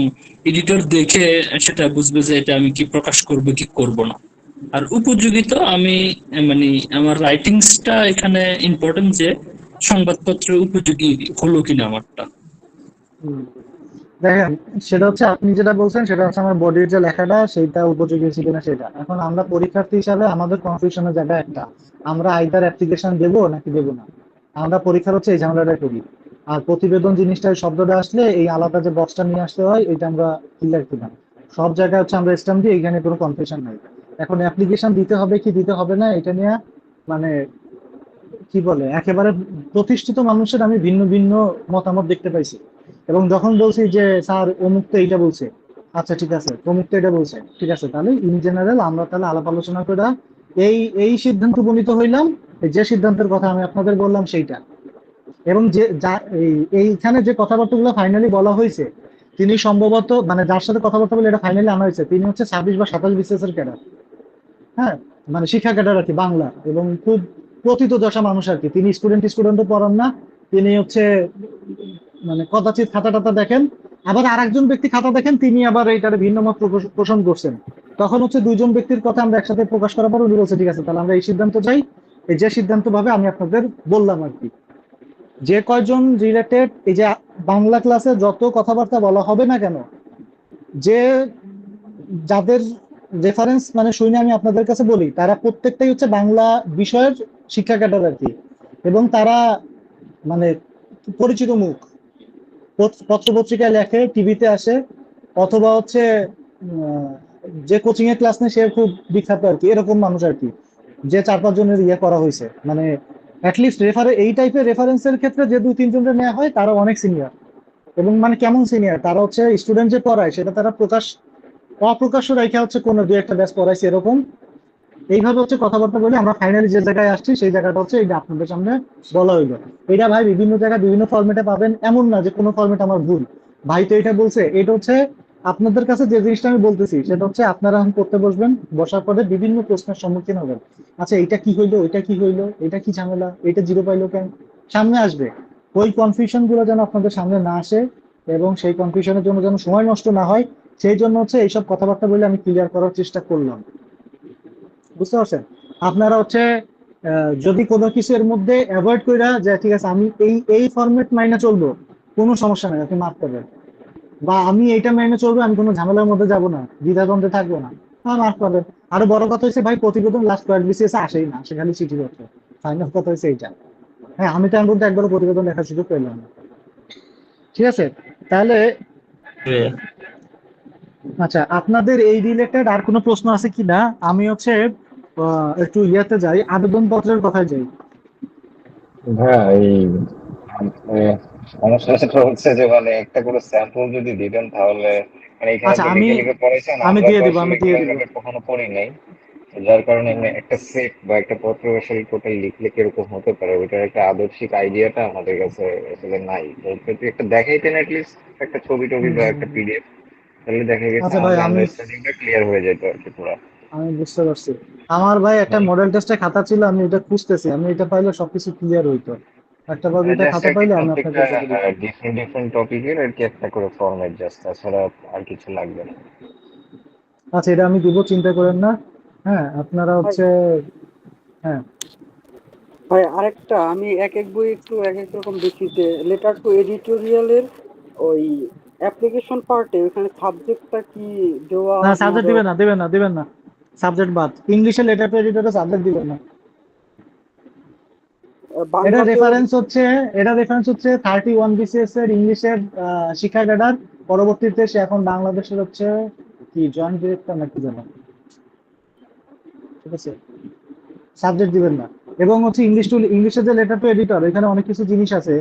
এডিটর দেখে সেটা বুঝবে যে এটা আমি কি প্রকাশ করব কি করব না। আর উপযোগী তো আমি মানে আমার রাইটিংসটা এখানে ইম্পর্টেন্ট, যে সংবাদপত্র উপযোগী হলো কিনা আমারটা। হুম। দেখেন, সেটা হচ্ছে আপনি যেটা বলছেন সেটা হচ্ছে আমার বডির যে লেখাটা সেটা উপযোগী ছিল না সেটা। এখন আমরা পরীক্ষার্থী হিসাবে আমাদের কনফিউশনের জায়গা একটা, আমরা আইদার অ্যাপ্লিকেশন দেবো নাকি দেবো না। আমরা পরীক্ষার হচ্ছে এই ঝামেলাটা করি। আর প্রতিবেদন জিনিসটা শব্দটা আসলে এই আলাদা যে বক্সটা নিয়ে আসতে হয়, এটা আমরা ক্লিয়ার করি না। সব জায়গায় হচ্ছে আমরা স্ট্যাম্প দিই, এখানে কোনো কনফিউশন নাই। এখন অ্যাপ্লিকেশন দিতে হবে কি দিতে হবে না, এটা নিয়ে মানে কি বলে একেবারে প্রতিষ্ঠিত মানুষের আমি ভিন্ন ভিন্ন মতামত দেখতে পাইছি। এবং যখন বলছি যে স্যার অমুক তো এইটা বলছে, আচ্ছা ঠিক আছে, প্রমুখ তো এটা বলছে, ঠিক আছে, তাহলে ইন জেনারেল আমরা তাহলে আলাপ আলোচনা করে এই এই সিদ্ধান্ত উপনীত হইলাম, যে সিদ্ধান্তের কথা আমি আপনাদের বললাম সেইটা। এবং যে এইখানে যে কথাবার্তাগুলো ফাইনালি বলা হয়েছে, তিনি সম্ভবত মানে যার সাথে কথাবার্তা বলে এটা ফাইনালি আনা হয়েছে, তিনি হচ্ছে 26 বা 27 বিসিএস এর ক্যাডার। হ্যাঁ, মানে শিক্ষা ক্যাডার আর কি, বাংলা, এবং খুব প্রথিতযশা মানুষ আর কি। তিনি স্টুডেন্টও পড়ান না, তিনি হচ্ছে মানে কদাচিৎ খাতা টাতা দেখেন। আবার আরেকজন ব্যক্তি খাতা দেখেন, তিনি আবার এইটার ভিন্ন মত পোষণ করছেন। তখন হচ্ছে দুইজন ব্যক্তির কথা আমরা একসাথে প্রকাশ করার পর উনি বলছে ঠিক আছে তাহলে আমরা এই সিদ্ধান্ত চাই, এই যে সিদ্ধান্ত ভাবে আমি আপনাদের বললাম আর কি। যে কয়জন রিলেটেড এই যে বাংলা ক্লাসে যত কথাবার্তা বলা হবে না কেন, যে যাদের রেফারেন্স মানে শুনে আমি আপনাদের কাছে বলি, তারা প্রত্যেকটাই হচ্ছে বাংলা বিষয়ের শিক্ষা ক্যাডার আর কি, এবং তারা মানে পরিচিত মুখ, পত্র পত্রিকায় লেখে, টিভিতে আসে, অথবা হচ্ছে যে কোচিং এর ক্লাস নেই সে খুব বিখ্যাত আর কি, এরকম মানুষ আর কি, যে 4-5 জনের ইয়ে করা হয়েছে। মানে অ্যাটলিস্ট এই টাইপের রেফারেন্সের ক্ষেত্রে যে 2-3 জনের নেওয়া হয় তারা অনেক সিনিয়র। এবং মানে কেমন সিনিয়র, তারা হচ্ছে স্টুডেন্ট যে পড়ায় সেটা তারা অপ্রকাশ্য রেখে হচ্ছে কোনো 2-1টা ব্যাচ পড়াইছে এরকম। এইভাবে হচ্ছে কথাবার্তা বলে আমরা ফাইনালি যে জায়গায় আসছি সেই জায়গাটা হচ্ছে এইটা আপনাদের সামনে বলা হইলো। এটা ভাই বিভিন্ন জায়গায় বিভিন্ন ফরম্যাটে পাবেন, এমন না যে কোনো ফরম্যাট আমার ভুল। ভাই তো এটা বলছে, এটা হচ্ছে আপনাদের কাছে যে জিনিসটা আমি বলতেছি সেটা হচ্ছে আপনারা এখন করতে বসবেন, বসার পরে বিভিন্ন প্রশ্নের সম্মুখীন হবেন। আচ্ছা এটা কি হইলো, এটা কি হইলো, এটা কি ঝামেলা, এটা জিরো পাইলো কেন, সামনে আসবে। ওই কনফিউশন গুলো যেন আপনাদের সামনে না আসে, এবং সেই কনফিউশনের জন্য যেন সময় নষ্ট না হয়, সেই জন্য হচ্ছে এইসব কথাবার্তা বলে আমি ক্লিয়ার করার চেষ্টা করলাম। বুঝতে পারছেন? আপনারা হচ্ছে যদি কোনো কিছুর মধ্যে অ্যাভয়েড করে যে ঠিক আছে আমি এই ফরম্যাট মাইনে চলবো, কোনো সমস্যা নাই, আপনি মাফ করবেন। বা আমি এইটা মেনে চলবো, আমি কোনো ঝামেলার মধ্যে যাবো না, দ্বিধাদ্বন্দ্বে থাকবো না, হ্যাঁ মাফ করবেন। আরো বড় কথা হচ্ছে ভাই প্রতিবেদন লাস্ট কয়েক বিসিএস আসেই না, সেখানে চিঠি করছে। ফাইনাল কথা হচ্ছে এইটা। হ্যাঁ আমি তো এখন পর্যন্ত একবারও প্রতিবেদন লেখার সুযোগ পেলাম না। ঠিক আছে, তাহলে আচ্ছা আপনাদের এই রিলেটেড আর কোনো প্রশ্ন আছে কিনা? আমি হচ্ছে একটু ইয়েতে যাই, আবেদন পত্রের কথায় যাই। হ্যাঁ, এই সমস্যাটা হচ্ছে যে মানে একটা করে স্যাম্পল যদি দিতেন তাহলে, মানে এখানে আচ্ছা তো আমি লিখে লিখে পড়াইছেন, আমি আমরা দিয়ে তো দিব, আসলে আমি দিয়ে দিব। এগুলো কখনো পড়ি নাই, যার কারণে মানে একটা সেট বা একটা পত্র আসলে টোটাল লিখলে কিরকম হতে পারে ওইটার একটা আদর্শিক আইডিয়াটা আমাদের কাছে আসলে নাই। তো যদি একটা দেখাইতেন অ্যাটলিস্ট একটা ছবি টবি বা একটা পিডিএফ, তাহলে দেখা গেছে আচ্ছা ভাই আমাদের আমি আন্ডারস্ট্যান্ডিংটা ক্লিয়ার হয়ে যেত আর কি পুরো। আমি বুঝতে পারছি। আমার ভাই একটা মডেল টেস্টের খাতা ছিল, আমি এটা খুঁজতেছি, আমি এটা পাইলে সবকিছু ক্লিয়ার হইতো। একটা বা দুইটা জাস্ট খাতা আর কি পাইলে আমি আপনাকে প্রত্যেকটা দিয়ে দিতাম। ডিফারেন্ট ডিফারেন্ট টপিকের আর কি একটা করে ফরম্যাট, জাস্ট তাছাড়া আর কিছু লাগবে না। আচ্ছা এটা আমি দিব, চিন্তা করেন না। হ্যাঁ আপনারা ভাই হচ্ছে হ্যাঁ ভাই আরেকটা, আমি এক এক বই একটু এক এক রকম দেখি যে লেটার টু এডিটোরিয়ালের ওই অ্যাপ্লিকেশন পার্টে ওখানে সাবজেক্টটা কি দেওয়া না, না সাবজেক্ট দেওয়া, দিবেন না সাবজেক্ট বাদ। ইংলিশে লেটার টু এডিটরে সাবজেক্ট দিবেন না। এটা বাংলাতেও রেফারেন্স হচ্ছে 31 বিসিএস এর ইংলিশের শিক্ষা ক্যাডার। পরবর্তীতে সে এখন বাংলাদেশের হচ্ছে কি জয়েন্ট ডিরেক্টর নাকি যেন, ঠিক আছে। সাবজেক্ট দিবেন না। এবং হচ্ছে ইংলিশের যে লেটার টু এডিটর, এখানে অনেক কিছু জিনিস আছে,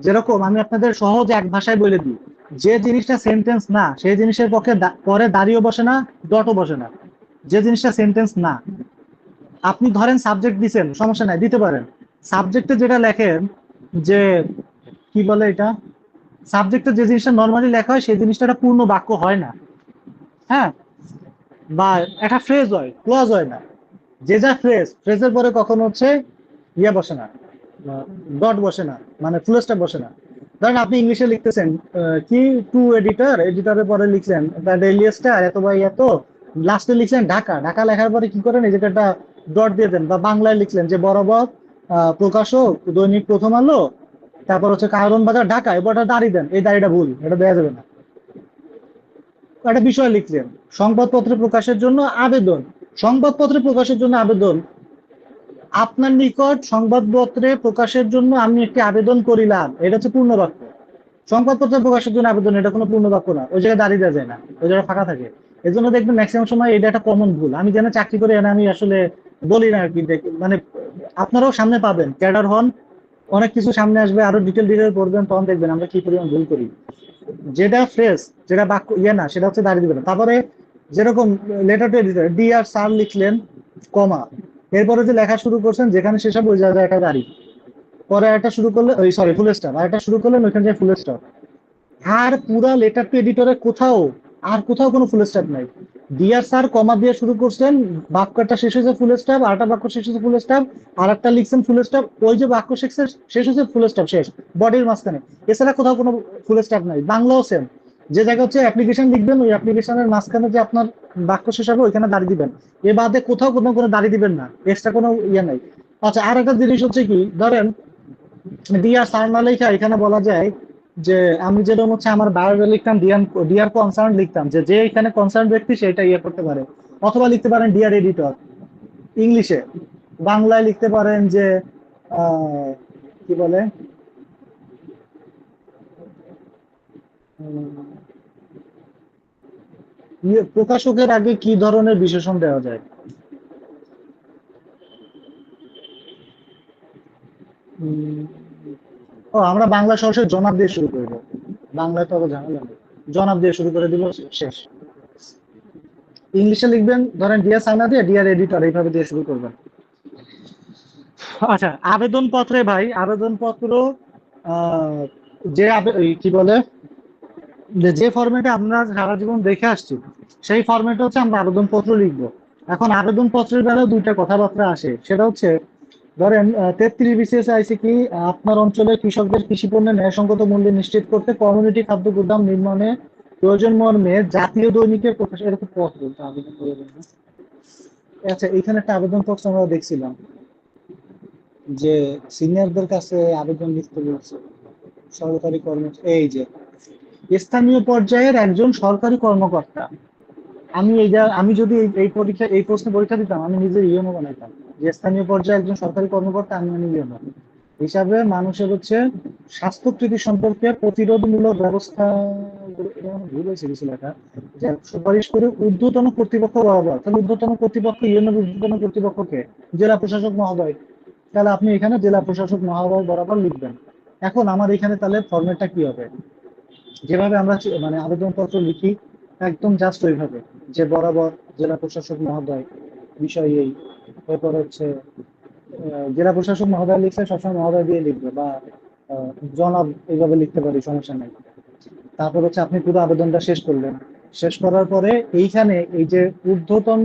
যেরকম আমি আপনাদের সহজ এক ভাষায় বলে দিই, যে জিনিসটা সেন্টেন্স না সেই জিনিসের পক্ষে পরে দাঁড়িয়েও বসে না, ডটও বসে না। যে জিনিসটা সেন্টেন্স না, আপনি ধরেন সাবজেক্ট দিচ্ছেন, সমস্যা নাই দিতে পারেন। সাবজেক্টে যেটা লেখেন যে কি বলে এটা, সাবজেক্টে যে জিনিসটা নর্মালি লেখা হয় সেই জিনিসটা একটা পূর্ণ বাক্য হয় না। হ্যাঁ, বা একটা ফ্রেজ হয়, ক্লজ হয় না। যে যা ফ্রেজের পরে কখনো হচ্ছে ইয়ে বসে না, ডট বসে না, মানে ফুল স্টপ বসে না। ধরেন আপনি ইংলিশে লিখতেছেন কি টু এডিটরের পরে লিখছেন দ্য ডেইলি স্টার এত বা এত, লাস্টে লিখছেন ঢাকা লেখার পরে কি করেন, এই যে একটা ডট দিয়ে দেন। বা বাংলায় লিখলেন যে বরাবর প্রকাশক দৈনিক প্রথম আলো, তারপর হচ্ছে কারণ বাজার ঢাকা, এবারটা দাঁড়িয়ে দেন, এই দাড়িটা ভুল, এটা দেওয়া যাবে না। একটা বিষয় লিখলেন সংবাদপত্রে প্রকাশের জন্য আবেদন, সংবাদপত্রে প্রকাশের জন্য আবেদন, আপনার নিকট সংবাদপত্রে প্রকাশের জন্য আমি একটি আবেদন করিলাম, এটা হচ্ছে পূর্ণ বাক্য। সংবাদপত্রে প্রকাশের জন্য আবেদন, এটা কোনো পূর্ণ বাক্য না, ওই জায়গায় দাঁড়িয়ে দেওয়া যায় না, ওই জায়গায় ফাঁকা থাকে। এই জন্য দেখবেন ম্যাক্সিমাম সময় এটা একটা কমন ভুল। আমি যেন চাকরি করি এনে আমি আসলে বলি না আর কি, মানে আপনারাও সামনে পাবেন, ক্যাডার হন, অনেক কিছু সামনে আসবে, আরো ডিটেল পড়বেন, তখন দেখবেন আমরা কি পরিমাণ ভুল করি। যেটা ফ্রেশ, যেটা বাক্য ইয়ে না, সেটা হচ্ছে দাঁড়িয়ে দিবেন। তারপরে যেরকম letter to editor, dear sir লিখলেন, কমা, এরপরে যে লেখা শুরু করছেন যেখানে শেষ হবে ওই জায়গায় একটা দাঁড়ি, পরে একটা শুরু করলে ওই সরি ফুল স্টপ, আর একটা শুরু করলেন ওইখানে যে ফুল স্টপ। আর পুরা লেটার টু এডিটরে কোথাও আর কোথাও কোনো ফুল স্টপ নাই। ডিয়ার স্যার কমা দিয়ে শুরু করছেন, বাক্যটা শেষ হয়েছে ফুল স্টপ, আরেকটা বাক্য শেষ হয়েছে ফুল স্টপ, আর একটা লিখছেন ফুল স্টপ, ওই যে বাক্য শেষ হয়েছে ফুল স্টপ শেষ, বডির মাঝখানে। এছাড়া কোথাও কোনো ফুল স্টপ নাই। বাংলাও সেম, যে জায়গা হচ্ছে অ্যাপ্লিকেশন লিখবেন ওই অ্যাপ্লিকেশনের মাঝখানে যে আপনার বাক্য শেষ হবে ওইখানে দাঁড়িয়ে দিবেন, এ বাদে কোথাও কোনো দাঁড়িয়ে দিবেন না, এক্সট্রা কোনো ইয়ে নাই। আচ্ছা, আর একটা জিনিস হচ্ছে কি, ধরেন ডিয়ার স্যার না লেখা এখানে বলা যায় যে আমি যেরকম হচ্ছে আমার বায়োডা লিখতাম, ডিয়ার কনসার্ন লিখতাম, যে যে এখানে কনসার্ন ব্যক্তি সেটা ইয়ে করতে পারে। অথবা লিখতে পারেন ডিয়ার এডিটর ইংলিশে। বাংলায় লিখতে পারেন যে কি বলে, প্রকাশকের আগে কি ধরনের বিশেষণ দেওয়া যায়। ও, আমরা বাংলা সরাসরি জনাব দিয়ে শুরু করবো, বাংলায় তো আবার ঝামেলা নেই, জনাব দিয়ে শুরু করে দিব, শেষ। ইংলিশে লিখবেন ধরেন ডিয়ার সাইনা দিয়ে ডিয়ার এডিটর এইভাবে দিয়ে শুরু করবেন। আচ্ছা, আবেদনপত্রে ভাই, আবেদনপত্র যে কি বলে, যে ফরম্যাটে আমরা সারা জীবন দেখে আসছি সেই ফরম্যাটে হচ্ছে আমরা আবেদনপত্র লিখবো। এখন আবেদনপত্রের বেলায় দুইটা কথাবার্তা আসে, সেটা হচ্ছে ধরেন 33 বিসিএস আইসি কি আপনার অঞ্চলের কৃষকদের কৃষি পণ্যের ন্যায়সঙ্গত মূল্য নিশ্চিত করতে কমিউনিটি খাদ্য গুদাম নির্মাণে প্রয়োজন মর্মে জাতীয় দৈনিকের প্রকাশ, এরকম পত্র আবেদন করে দেন। আচ্ছা, এখানে একটা আবেদনপত্র আমরা দেখছিলাম যে সিনিয়রদের কাছে আবেদন লিখতে বলছে সরকারি কর্মচারী, এই যে স্থানীয় পর্যায়ের একজন সরকারি কর্মকর্তা। আমি যদি এই প্রশ্নে পরীক্ষা দিতাম, আমি নিজের ইএমও বানাইতাম যে স্থানীয় পর্যায়ে একজন সরকারি কর্মকর্তা, আমি ইএমও হিসাবে মানুষের হচ্ছে স্বাস্থ্যকৃতি সম্পর্কে প্রতিরোধমূলক ব্যবস্থা, ভুল হয়েছে কিছু লেখা, যে সুপারিশ করে ঊর্ধ্বতন কর্তৃপক্ষ বরাবর। তাহলে ঊর্ধ্বতন কর্তৃপক্ষ, ইউএনও ঊর্ধ্বতন কর্তৃপক্ষকে জেলা প্রশাসক মহোদয়, তাহলে আপনি এখানে জেলা প্রশাসক মহোদয় বরাবর লিখবেন। এখন আমার এখানে তাহলে ফরম্যাটটা কি হবে, যেভাবে আমরা মানে আবেদনপত্র লিখি একদম জাস্ট ওইভাবে, যে বরাবর জেলা প্রশাসক মহোদয় বিষয় এই, এরপর হচ্ছে জেলা প্রশাসক মহোদয় লিখলে সবসময় মহোদয় দিয়ে লিখবে, বা জনাব এইভাবে লিখতে পারি, সমস্যা নেই। তারপর হচ্ছে আপনি পুরো আবেদনটা শেষ করলেন, শেষ করার পরে এইখানে এই যে ঊর্ধ্বতন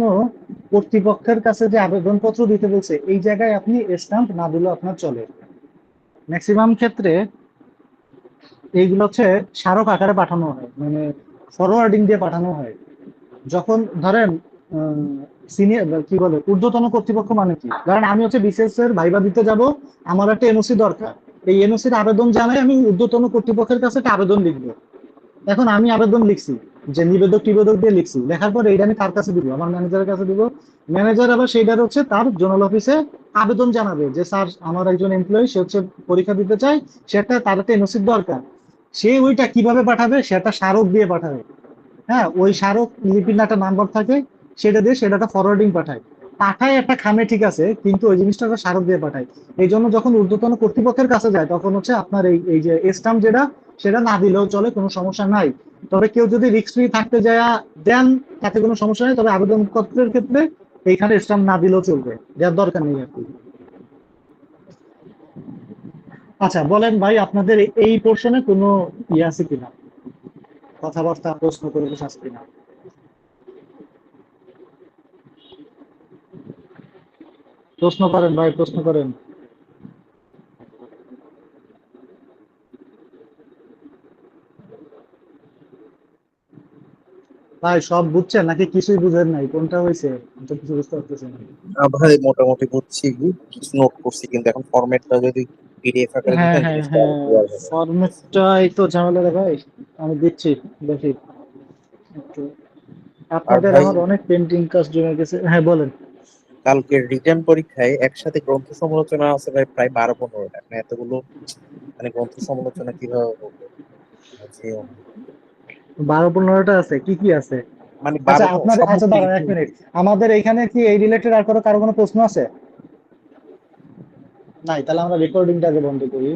কর্তৃপক্ষের কাছে যে আবেদনপত্র দিতে বলছে এই জায়গায় আপনি স্ট্যাম্প না দিলেও আপনার চলে। ম্যাক্সিমাম ক্ষেত্রে এইগুলো হচ্ছে স্মারক আকারে পাঠানো হয়, মানে ফরওয়ার্ডিং দিয়ে পাঠানো হয়। যখন ধরেন সিনিয়র কি বলে ঊর্ধ্বতন কর্তৃপক্ষ মানে কি, ধরেন আমি হচ্ছে বিসিএস এর ভাইবা দিতে যাব, আমার একটা এনওসি দরকার, এই এনওসির আবেদন জানাই আমি ঊর্ধ্বতন কর্তৃপক্ষের কাছে একটা আবেদন লিখবো। এখন আমি আবেদন লিখছি, যে নিবেদক টিবেদক দিয়ে লিখছি, লেখার পর এইটা আমি কার কাছে দিব, আমার ম্যানেজারের কাছে দিব। ম্যানেজার আবার সেইটার হচ্ছে তার জোনাল অফিসে আবেদন জানাবে যে স্যার আমার একজন এমপ্লয়ি, সে হচ্ছে পরীক্ষা দিতে চায়, সেটা তার একটা এনওসির দরকার। সে ওইটা কিভাবে পাঠাবে, সেটা স্মারক দিয়ে পাঠাবে। হ্যাঁ, ওই স্মারক লিপির একটা নাম্বার থাকে, সেটা দিয়ে সেটা ফরওয়ার্ডিং পাঠায়, একটা খামে ঠিক আছে, কিন্তু ওই জিনিসটা স্মারক দিয়ে পাঠায়। এই জন্য যখন ঊর্ধ্বতন কর্তৃপক্ষের কাছে যায় তখন হচ্ছে আপনার এই যে স্ট্যাম্প যেটা, সেটা না দিলেও চলে, কোনো সমস্যা নাই। তবে কেউ যদি রিস্ক ফ্রি থাকতে যায় দেন, তাতে কোনো সমস্যা নেই। তবে আবেদনপত্রের ক্ষেত্রে এইখানে স্ট্যাম্প না দিলেও চলবে, দেওয়ার দরকার নেই আর কি। আচ্ছা বলেন ভাই, আপনাদের এই পোর্শনে কোনো ইয়ে আছে কিনা, কথাবার্তা প্রশ্ন করে বসে আছে কিনা? প্রশ্ন করেন ভাই, প্রশ্ন করেন। ভাই সব বুঝছেন নাকি কিছুই বুঝেন নাই, কোনটা হয়েছে তো কিছু বুঝতে পারতেছেন না? ভাই মোটামুটি বুঝছি, কিছু নোট করছি, কিন্তু এখন ফরম্যাটটা যদি পিডিএফ আকারে হ্যাঁ দিতেন হ্যাঁ জিনিসটা হ্যাঁ, আরো clear হতো। ফরম্যাটটাই তো ঝামেলা রে ভাই, আমি দিচ্ছি দেখি একটু। আর আপনাদের ভাই আমার অনেক পেন্টিং কাজ জমে গেছে। হ্যাঁ বলেন। কালকে রিটেন পরীক্ষায় একসাথে গ্রন্থ সমালোচনা আছে ভাই প্রায় 12-15টা। আপনি এতগুলো মানে গ্রন্থ সমালোচনা কিভাবে করবো? 12-15টা আছে, কি কি আছে? মানে আচ্ছা 12টা আপনাদের, সব আচ্ছা মুক্তি দাঁড়ান এক মিনিট, আমাদের এইখানে কি এই রিলেটেড আর কারো কোনো প্রশ্ন আছে? নাই, তাহলে আমরা রেকর্ডিংটাকে বন্ধ করি।